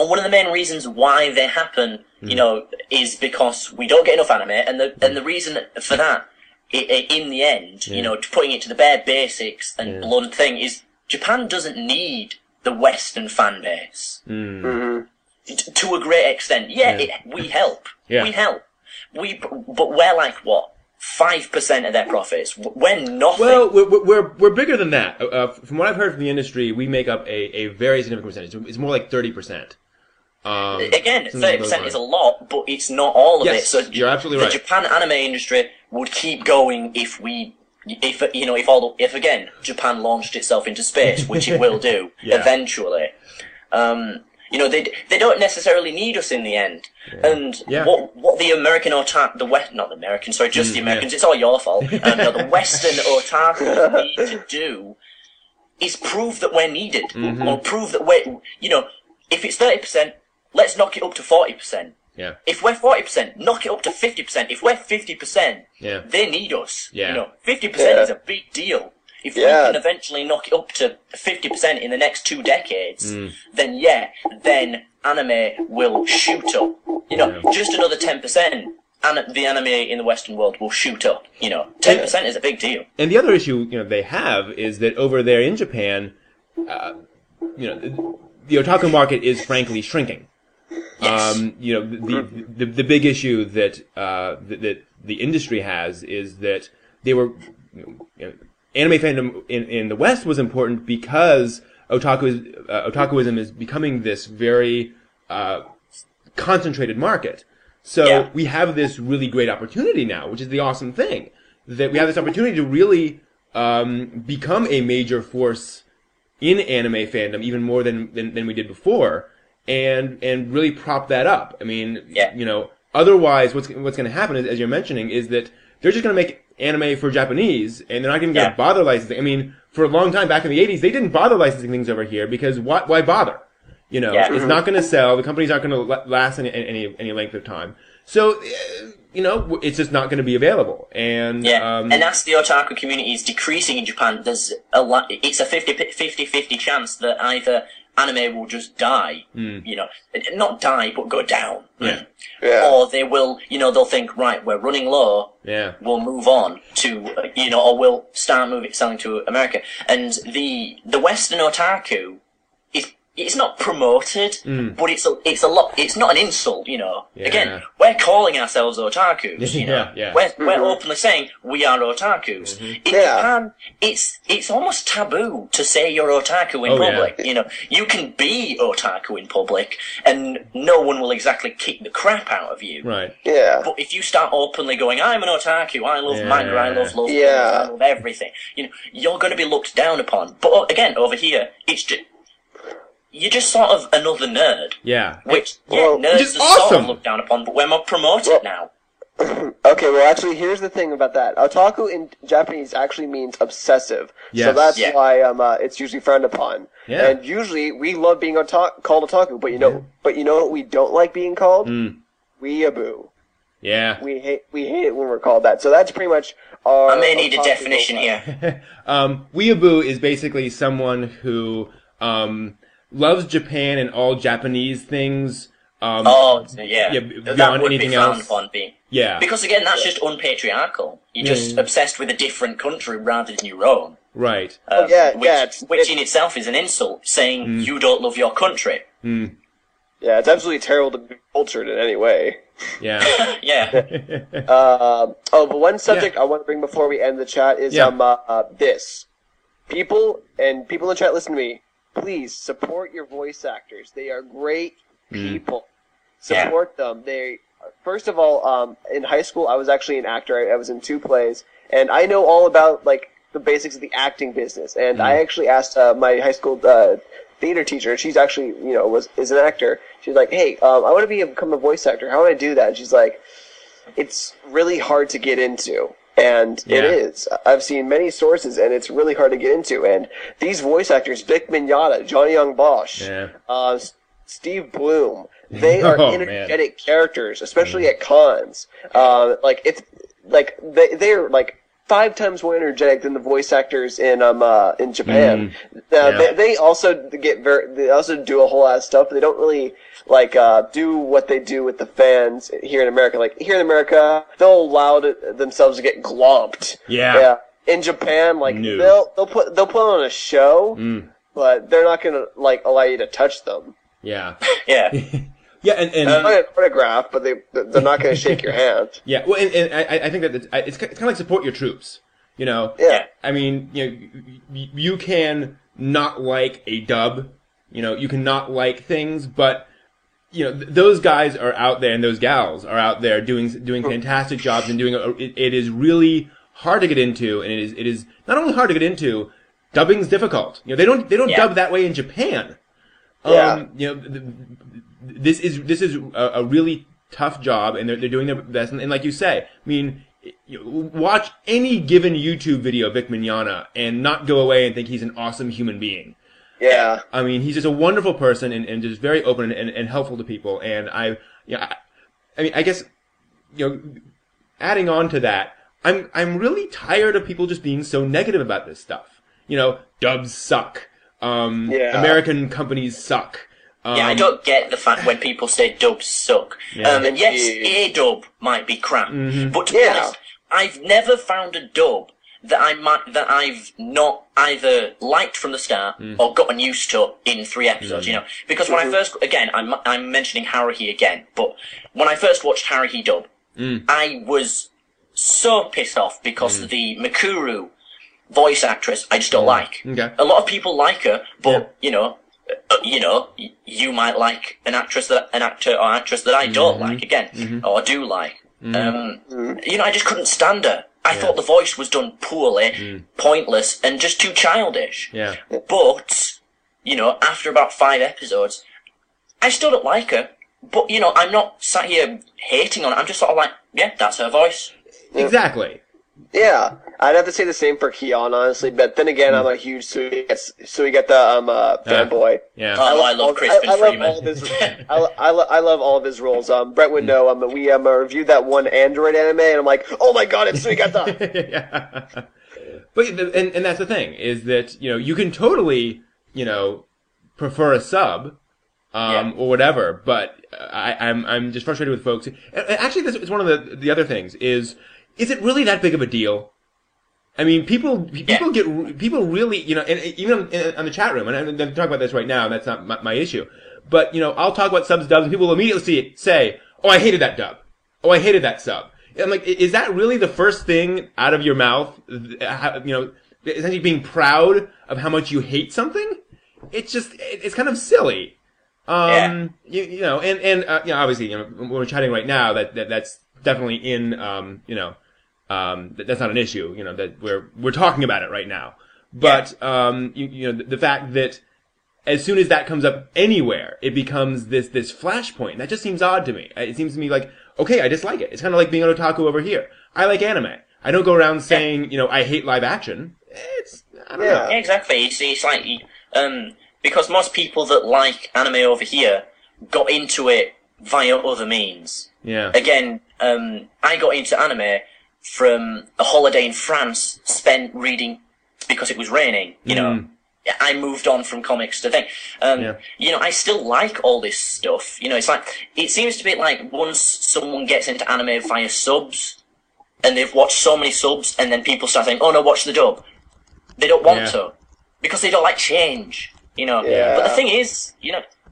one of the main reasons why they happen, is because we don't get enough anime, and the reason for that, in the end, putting it to the bare basics and blunt thing, is Japan doesn't need the Western fan base. To a great extent. We help. Yeah. We help. But we're like, what? 5% of their profits. We're nothing. Well, we're bigger than that. From what I've heard from the industry, we make up a very significant percentage. It's more like 30%. Again, 30% is a lot, but it's not all of it. So you're absolutely right. The Japan anime industry would keep going if again Japan launched itself into space, which it will do eventually. They don't necessarily need us in the end. And what the American not the American, sorry, just the Americans, it's all your fault. The Western otaku need to do is prove that we're needed. Or prove that if it's 30%, let's knock it up to 40%. Yeah. If we're 40%, knock it up to 50%. If we're 50%, yeah. they need us. Yeah. 50% is a big deal. If we can eventually knock it up to 50% in the next 2 decades, then anime will shoot up. Just another 10%, and the anime in the Western world will shoot up. 10% is a big deal. And the other issue, they have is that over there in Japan, the otaku market is frankly shrinking. Yes. The big issue that that the industry has is that they were, anime fandom in the West was important because otakuism is becoming this very concentrated market. So we have this really great opportunity now, which is the awesome thing, that we have this opportunity to really become a major force in anime fandom, even more than we did before, and really prop that up. I mean, otherwise what's going to happen is, as you're mentioning, is that they're just going to make anime for Japanese, and they're not going to bother licensing. I mean, for a long time back in the 80s, they didn't bother licensing things over here because why bother? It's not going to sell. The companies aren't going to last any length of time. So, it's just not going to be available. And and as the otaku community is decreasing in Japan, there's it's a 50-50 chance that either anime will just die, not die, but go down. Or they will, they'll think, right, we're running low, we'll move on to, or we'll start selling to America. And the Western otaku, it's not promoted, but it's a lot. It's not an insult, Again, we're calling ourselves otakus. We're openly saying we are otakus. In Japan, it's almost taboo to say you're otaku in public. You can be otaku in public, and no one will exactly kick the crap out of you. Right. Yeah. But if you start openly going, I'm an otaku, I love manga, I love I love everything, you're going to be looked down upon. But again, over here, it's just. You're just sort of another nerd. Yeah. Which nerds are awesome. sort of looked down upon, but we're more promoted now. Okay, well, actually, here's the thing about that. Otaku in Japanese actually means obsessive. Yes. So that's why it's usually frowned upon. Yeah. And usually, we love being called otaku, but you know what we don't like being called? Weeaboo. Yeah. We hate it when we're called that. So that's pretty much our... I may need a definition here. Weeaboo is basically someone who... loves Japan and all Japanese things. Beyond that would anything be frowned else. upon being. Yeah. Because again, that's just unpatriarchal. You're just obsessed with a different country rather than your own. Right. Which in itself is an insult, saying you don't love your country. Yeah, it's absolutely terrible to be cultured in any way. Yeah. But one subject I want to bring before we end the chat is this. People in the chat, listen to me. Please support your voice actors. They are great people. Support them. First of all, in high school, I was actually an actor. I was in 2 plays, and I know all about the basics of the acting business. And I actually asked my high school theater teacher. She's actually is an actor. She's like, "Hey, I want to become a voice actor. How would I do that?" And she's like, "It's really hard to get into." And it is. I've seen many sources, and it's really hard to get into. And these voice actors, Vic Mignogna, Johnny Young Bosch, Steve Bloom, they are energetic characters, especially at cons. They're like 5 times more energetic than the voice actors in Japan. They also do a whole lot of stuff, but they don't really do what they do with the fans here in America. Like here in America, they'll allow themselves to get glomped. Yeah. In Japan, they'll put on a show, but they're not gonna allow you to touch them. Yeah. Yeah. Yeah, and an autograph, but they're not going to shake your hand. Yeah, well, and I think that it's kind of like support your troops, you know. Yeah. I mean, you can not like a dub, you can not like things, but those guys are out there and those gals are out there doing fantastic jobs and it is really hard to get into, and it is not only hard to get into, dubbing's difficult. They don't dub that way in Japan. This is a really tough job, and they're doing their best. And like you say, I mean, watch any given YouTube video of Vic Mignogna and not go away and think he's an awesome human being. Yeah. I mean, he's just a wonderful person and just very open and helpful to people. And I guess, adding on to that, I'm really tired of people just being so negative about this stuff. Dubs suck. American companies suck. I don't get the fact when people say dubs suck. And yes, a dub might be crap, but to be honest, I've never found a dub that I've not either liked from the start or gotten used to in 3 episodes. Because when I first, again, I'm mentioning Haruhi again, but when I first watched Haruhi dub, I was so pissed off because the Mikuru voice actress I just don't like. Okay. A lot of people like her, but you might like an actor or actress that I don't like again, or do like. I just couldn't stand her. I thought the voice was done poorly, pointless, and just too childish. Yeah. But after about 5 episodes, I still don't like her. But I'm not sat here hating on it. I'm just sort of like, yeah, that's her voice. Exactly. Yeah, I'd have to say the same for Kion, honestly. But then again, I'm a huge Suigata fanboy. Yeah. I love Crispin Freeman. I love all of his roles. Brent would know. We reviewed that one Android anime, and I'm like, oh my god, it's Suigata. Yeah. But and that's the thing is that you can totally prefer a sub. Or whatever, but I'm just frustrated with folks. Actually, this is one of the other things is it really that big of a deal? I mean, people really, and even on the chat room, and I'm talking about this right now, that's not my issue, but, I'll talk about subs, dubs, and people will immediately say, oh, I hated that dub. Oh, I hated that sub. I'm like, is that really the first thing out of your mouth? Essentially being proud of how much you hate something? It's kind of silly. Obviously, when we're chatting right now, that's definitely in, that's not an issue, that we're talking about it right now. But, the fact that as soon as that comes up anywhere, it becomes this flashpoint. That just seems odd to me. It seems to me like, okay, I dislike it. It's kind of like being an otaku over here. I like anime. I don't go around saying, I hate live action. I don't know. Yeah, exactly. It's like, because most people that like anime over here got into it via other means. Yeah. Again, I got into anime from a holiday in France spent reading because it was raining, I moved on from comics to thing. I still like all this stuff. It's like, it seems to be like once someone gets into anime via subs, and they've watched so many subs, and then people start saying, oh no, watch the dub. They don't want to. Because they don't like change. But the thing is,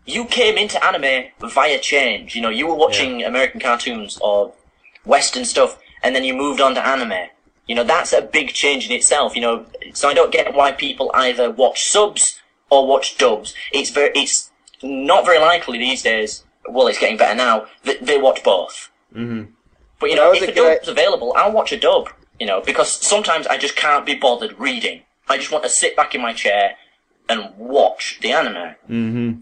you came into anime via change. You were watching American cartoons or Western stuff, and then you moved on to anime. That's a big change in itself. So I don't get why people either watch subs or watch dubs. It's not very likely these days. Well, it's getting better now. That they watch both. Mm-hmm. But if a dub's available, I'll watch a dub. Because sometimes I just can't be bothered reading. I just want to sit back in my chair and watch the anime. Mm-hmm.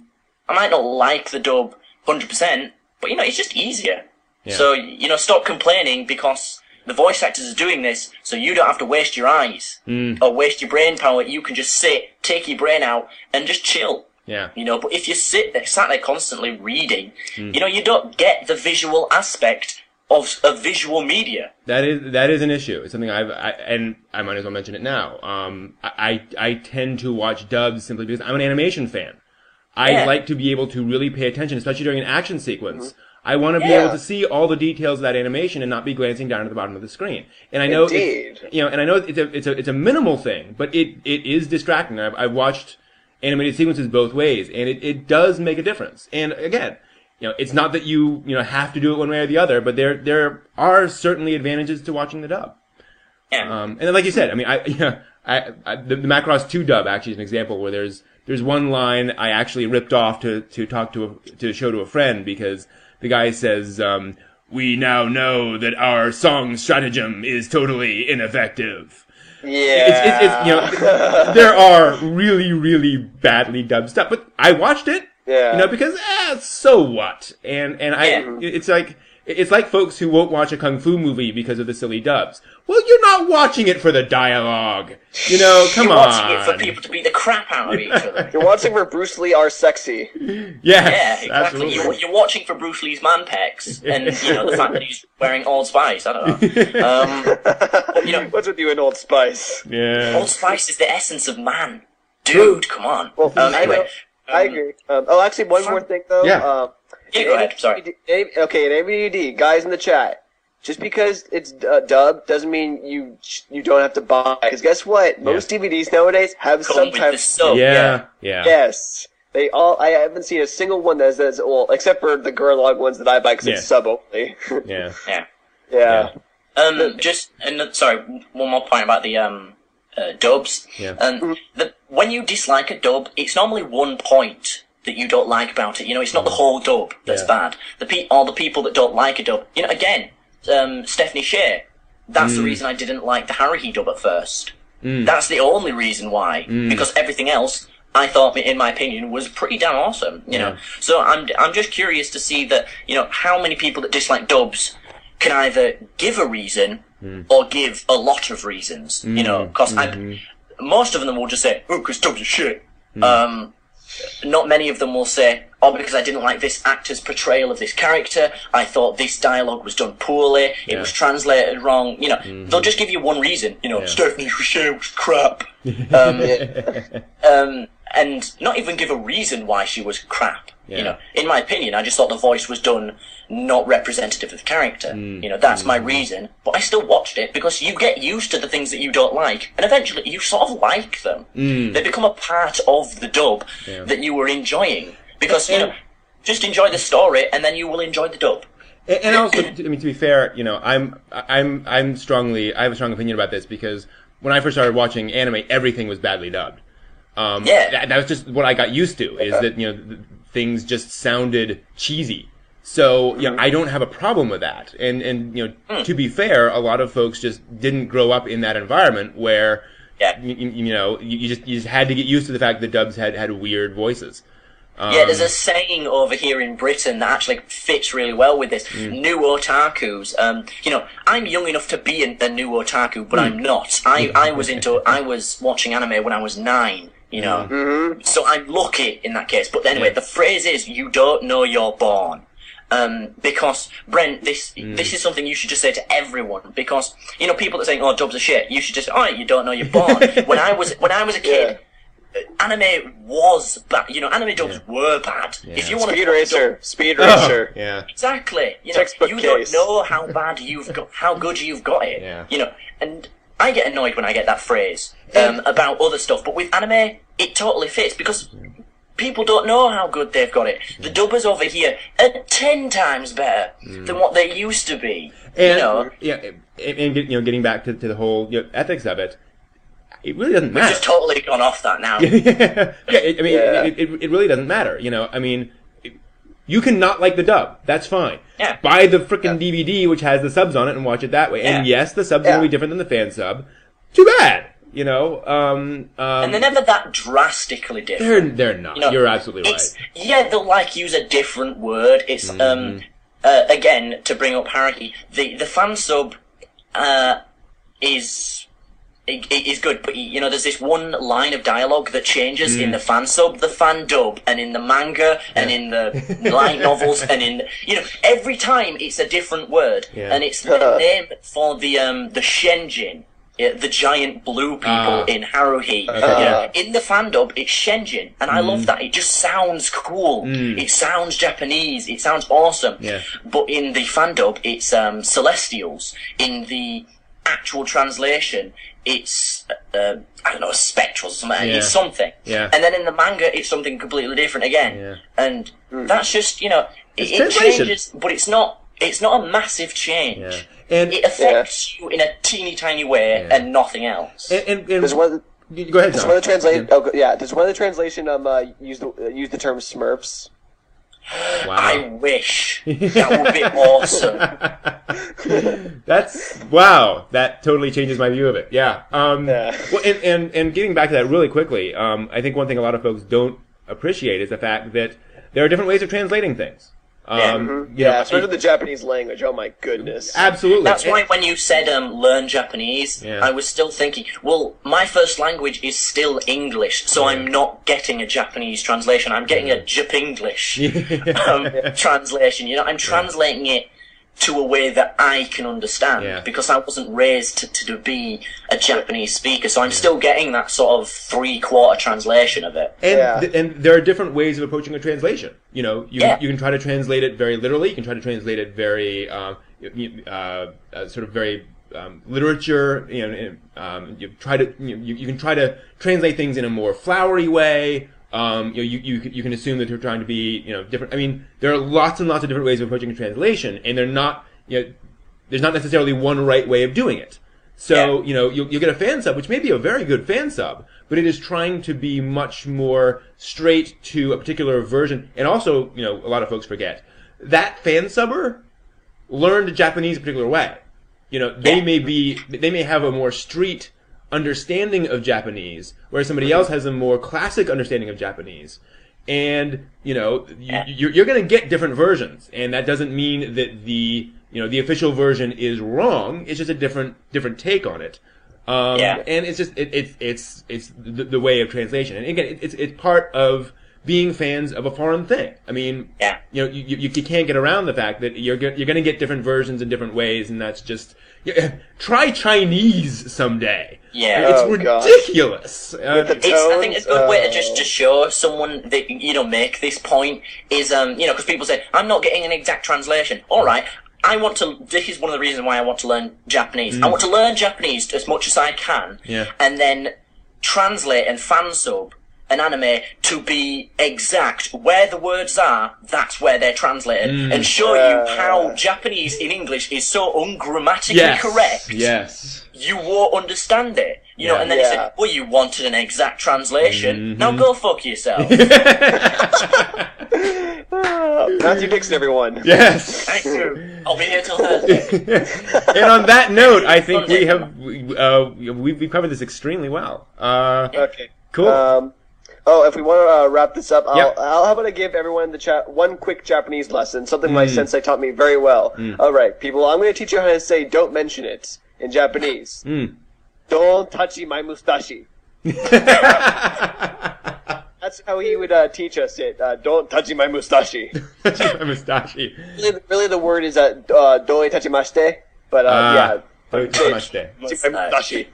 I might not like the dub 100%, but it's just easier. Yeah. So stop complaining because the voice actors are doing this so you don't have to waste your eyes or waste your brain power. You can just sit, take your brain out, and just chill. Yeah. But if you sat there constantly reading, you don't get the visual aspect of visual media. That is an issue. It's something and I might as well mention it now. I tend to watch dubs simply because I'm an animation fan. I like to be able to really pay attention, especially during an action sequence. I want to be able to see all the details of that animation and not be glancing down at the bottom of the screen. And I know, it's a minimal thing, but it is distracting. I've watched animated sequences both ways, and it does make a difference. And again, it's not that you have to do it one way or the other, but there are certainly advantages to watching the dub. Yeah. And then, like you said, I mean, the Macross 2 dub actually is an example where there's one line I actually ripped off to show to a friend because the guy says, "We now know that our song stratagem is totally ineffective." Yeah. It's there are really, really badly dubbed stuff, but I watched it. Yeah. Because so what? And it's like folks who won't watch a kung fu movie because of the silly dubs. Well, you're not watching it for the dialogue. Come on. You're watching it for people to beat the crap out of each other. You're watching for Bruce Lee are sexy. Yes, yeah, exactly. Absolutely. You're watching for Bruce Lee's man pecs and the fact that he's wearing Old Spice. I don't know. What's with you and Old Spice? Yeah. Old Spice is the essence of man, dude. Come on. Well, anyway. I agree. Actually, one more thing, though. Yeah. Go ahead. Sorry. Okay, in ABD, guys in the chat, just because it's dubbed doesn't mean you don't have to buy. Because guess what? Most DVDs nowadays have subtitles. Sub. Yeah. Yes. They all. I haven't seen a single one that says, well, except for the Gurren Log ones that I buy because it's sub only. Yeah. Sorry, one more point about the dubs. Yeah. When you dislike a dub, it's normally one point that you don't like about it. It's not the whole dub that's bad. All the people that don't like a dub. Again, Stephanie Shea. That's the reason I didn't like the Haruhi dub at first. That's the only reason why. Because everything else, I thought, in my opinion, was pretty damn awesome. So I'm just curious to see that. How many people that dislike dubs can either give a reason or give a lot of reasons. Because most of them will just say, "Oh, because dubs are shit." Not many of them will say, because I didn't like this actor's portrayal of this character, I thought this dialogue was done poorly, it was translated wrong, they'll just give you one reason, Stephanie Shea was crap. And not even give a reason why she was crap. In my opinion, I just thought the voice was done not representative of the character. That's my reason. But I still watched it because you get used to the things that you don't like, and eventually you sort of like them. They become a part of the dub that you were enjoying. Because, just enjoy the story, and then you will enjoy the dub. And also, to be fair, I have a strong opinion about this because when I first started watching anime, everything was badly dubbed. That was just what I got used to, is that, things just sounded cheesy. So, I don't have a problem with that. And to be fair, a lot of folks just didn't grow up in that environment where, you just had to get used to the fact that dubs had weird voices. There's a saying over here in Britain that actually fits really well with this. New otakus. I'm young enough to be a new otaku, but I'm not. I was watching anime when I was 9. So I'm lucky in that case. But anyway, the phrase is, you don't know you're born. Because, Brent, this is something you should just say to everyone. Because, people that are saying, oh, dubs are shit, you should just, you don't know you're born. When I was a kid, anime was bad. Anime dubs were bad. If you want Speed Racer. Yeah. Exactly. Textbook you case. don't know how bad how good you've got it. Yeah. And I get annoyed when I get that phrase about other stuff, but with anime, it totally fits because people don't know how good they've got it. The dubbers over here are 10 times better than what they used to be. And, getting back to the whole ethics of it, it really doesn't matter. We've just totally gone off that now. It really doesn't matter. You can not like the dub. That's fine. Yeah. Buy the frickin' DVD which has the subs on it and watch it that way. Yeah. And yes, the subs are going to be different than the fan sub. Too bad. And they're never that drastically different. They're not. You're absolutely right. Yeah, they'll use a different word. It's again, to bring up Haruhi, the fan sub is good, but there's this one line of dialogue that changes in the fan sub, the fan dub, and in the manga, and in the light novels, and in every time it's a different word, and it's the name for the Shenjin. The giant blue people in Haruhi. In the fandub, it's Shenjin, and I love that. It just sounds cool. It sounds Japanese. It sounds awesome. Yeah. But in the fandub, it's Celestials. In the actual translation, it's I don't know, spectrals or something. It's something. Yeah. And then in the manga, it's something completely different again. Yeah. And that's just it changes, but it's not a massive change. Yeah. And it affects you in a teeny tiny way and nothing else. And go ahead. Does one of the translation use the term Smurfs? Wow. I wish. That would be awesome. That totally changes my view of it. Yeah. Well, and getting back to that really quickly, I think one thing a lot of folks don't appreciate is the fact that there are different ways of translating things. Especially the Japanese language. Oh my goodness! Absolutely. That's why when you said learn Japanese, I was still thinking, well, my first language is still English, so I'm not getting a Japanese translation. I'm getting a Jap-English translation. I'm translating it to a way that I can understand because I wasn't raised to be a Japanese speaker, so I'm still getting that sort of 3/4 translation of it. And there are different ways of approaching a translation. You can try to translate it very literally. You can try to translate it very sort of very literature. You can try to translate things in a more flowery way. You can assume that they're trying to be, different. I mean, there are lots and lots of different ways of approaching a translation, and they're not, there's not necessarily one right way of doing it. So, you'll get a fan sub, which may be a very good fan sub, but it is trying to be much more straight to a particular version. And also, a lot of folks forget that fan subber learned Japanese a particular way. They may have a more street understanding of Japanese, whereas somebody else has a more classic understanding of Japanese. And, you're going to get different versions. And that doesn't mean that the official version is wrong. It's just a different take on it. And it's just, it's the way of translation. And again, it's part of being fans of a foreign thing. I mean, you can't get around the fact that you're going to get different versions in different ways, and that's just try Chinese someday. Yeah, it's ridiculous. I think a good way to just show someone that make this point is because people say I'm not getting an exact translation. All right. This is one of the reasons why I want to learn Japanese. I want to learn Japanese as much as I can, and then translate and fansub an anime to be exact where the words are. That's where they're translated, and show you how Japanese in English is so ungrammatically correct. Yes, you won't understand it. And then he said, "Well, you wanted an exact translation. Now go fuck yourself." Matthew Dixon, everyone. Yes. Thank you. I'll be here till Thursday. And on that note, I think we've covered this extremely well. Okay. Cool. If we want to wrap this up, how about I give everyone in the chat one quick Japanese lesson, something my sensei taught me very well. All right, people, I'm going to teach you how to say "don't mention it" in Japanese. Don't touchy my mustache. That's how he would teach us it. Don't touchy my mustache. My mustache. Really, the word is doi tachimashite, but doi tachimashite. My mustache.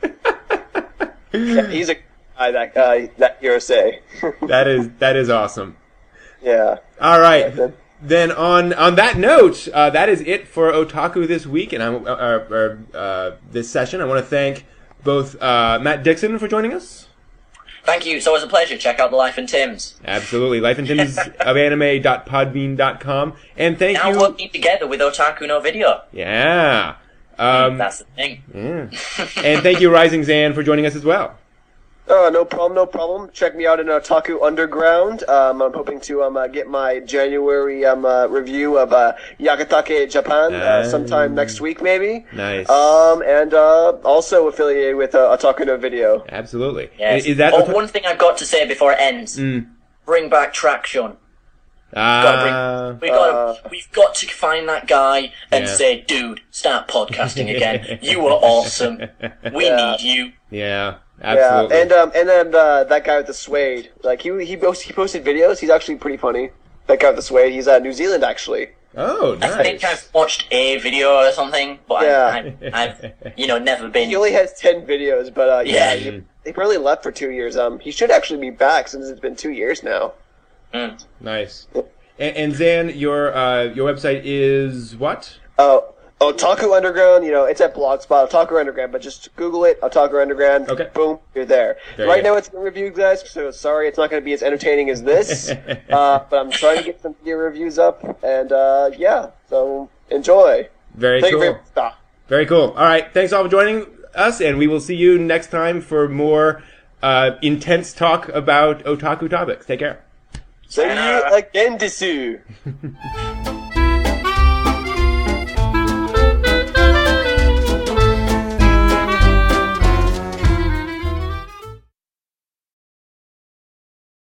He's a guy that Yurosei. That is awesome. Yeah. All right. Then on that note, that is it for Otaku this week and this session. I want to thank both Matt Dixon for joining us. Thank you. It's always a pleasure. Check out the Life and Tims. Absolutely. Life and Tims of anime.podbean.com. And thank you. Now working together with Otaku no Video. Yeah. That's the thing. Yeah. And thank you, RisingZan, for joining us as well. No problem. Check me out in Otaku Underground. I'm hoping to get my January review of Yagatake Japan sometime next week, maybe. Nice. And also affiliated with Otaku no Video. Absolutely. Yes. Is that one thing I've got to say before it ends. Bring back Traction. We've got to find that guy and say, dude, start podcasting again. You are awesome. We need you. Yeah, absolutely. Yeah, and then that guy with the suede, like he posted videos. He's actually pretty funny. That guy with the suede. He's New Zealand actually. Oh, nice. I think I've watched a video or something, but I've never been. He only has 10 videos, but he probably left for 2 years. He should actually be back since it's been 2 years now. Mm. Nice. And Zan, your website is what? Otaku Underground. It's at Blogspot. Otaku Underground, but just Google it. Otaku Underground. Okay. Boom, you're there. Right now, it's in review, guys. So sorry, it's not going to be as entertaining as this. But I'm trying to get some video reviews up, and so enjoy. Very cool. Very cool. All right, thanks all for joining us, and we will see you next time for more intense talk about otaku topics. Take care. See you again, Desu.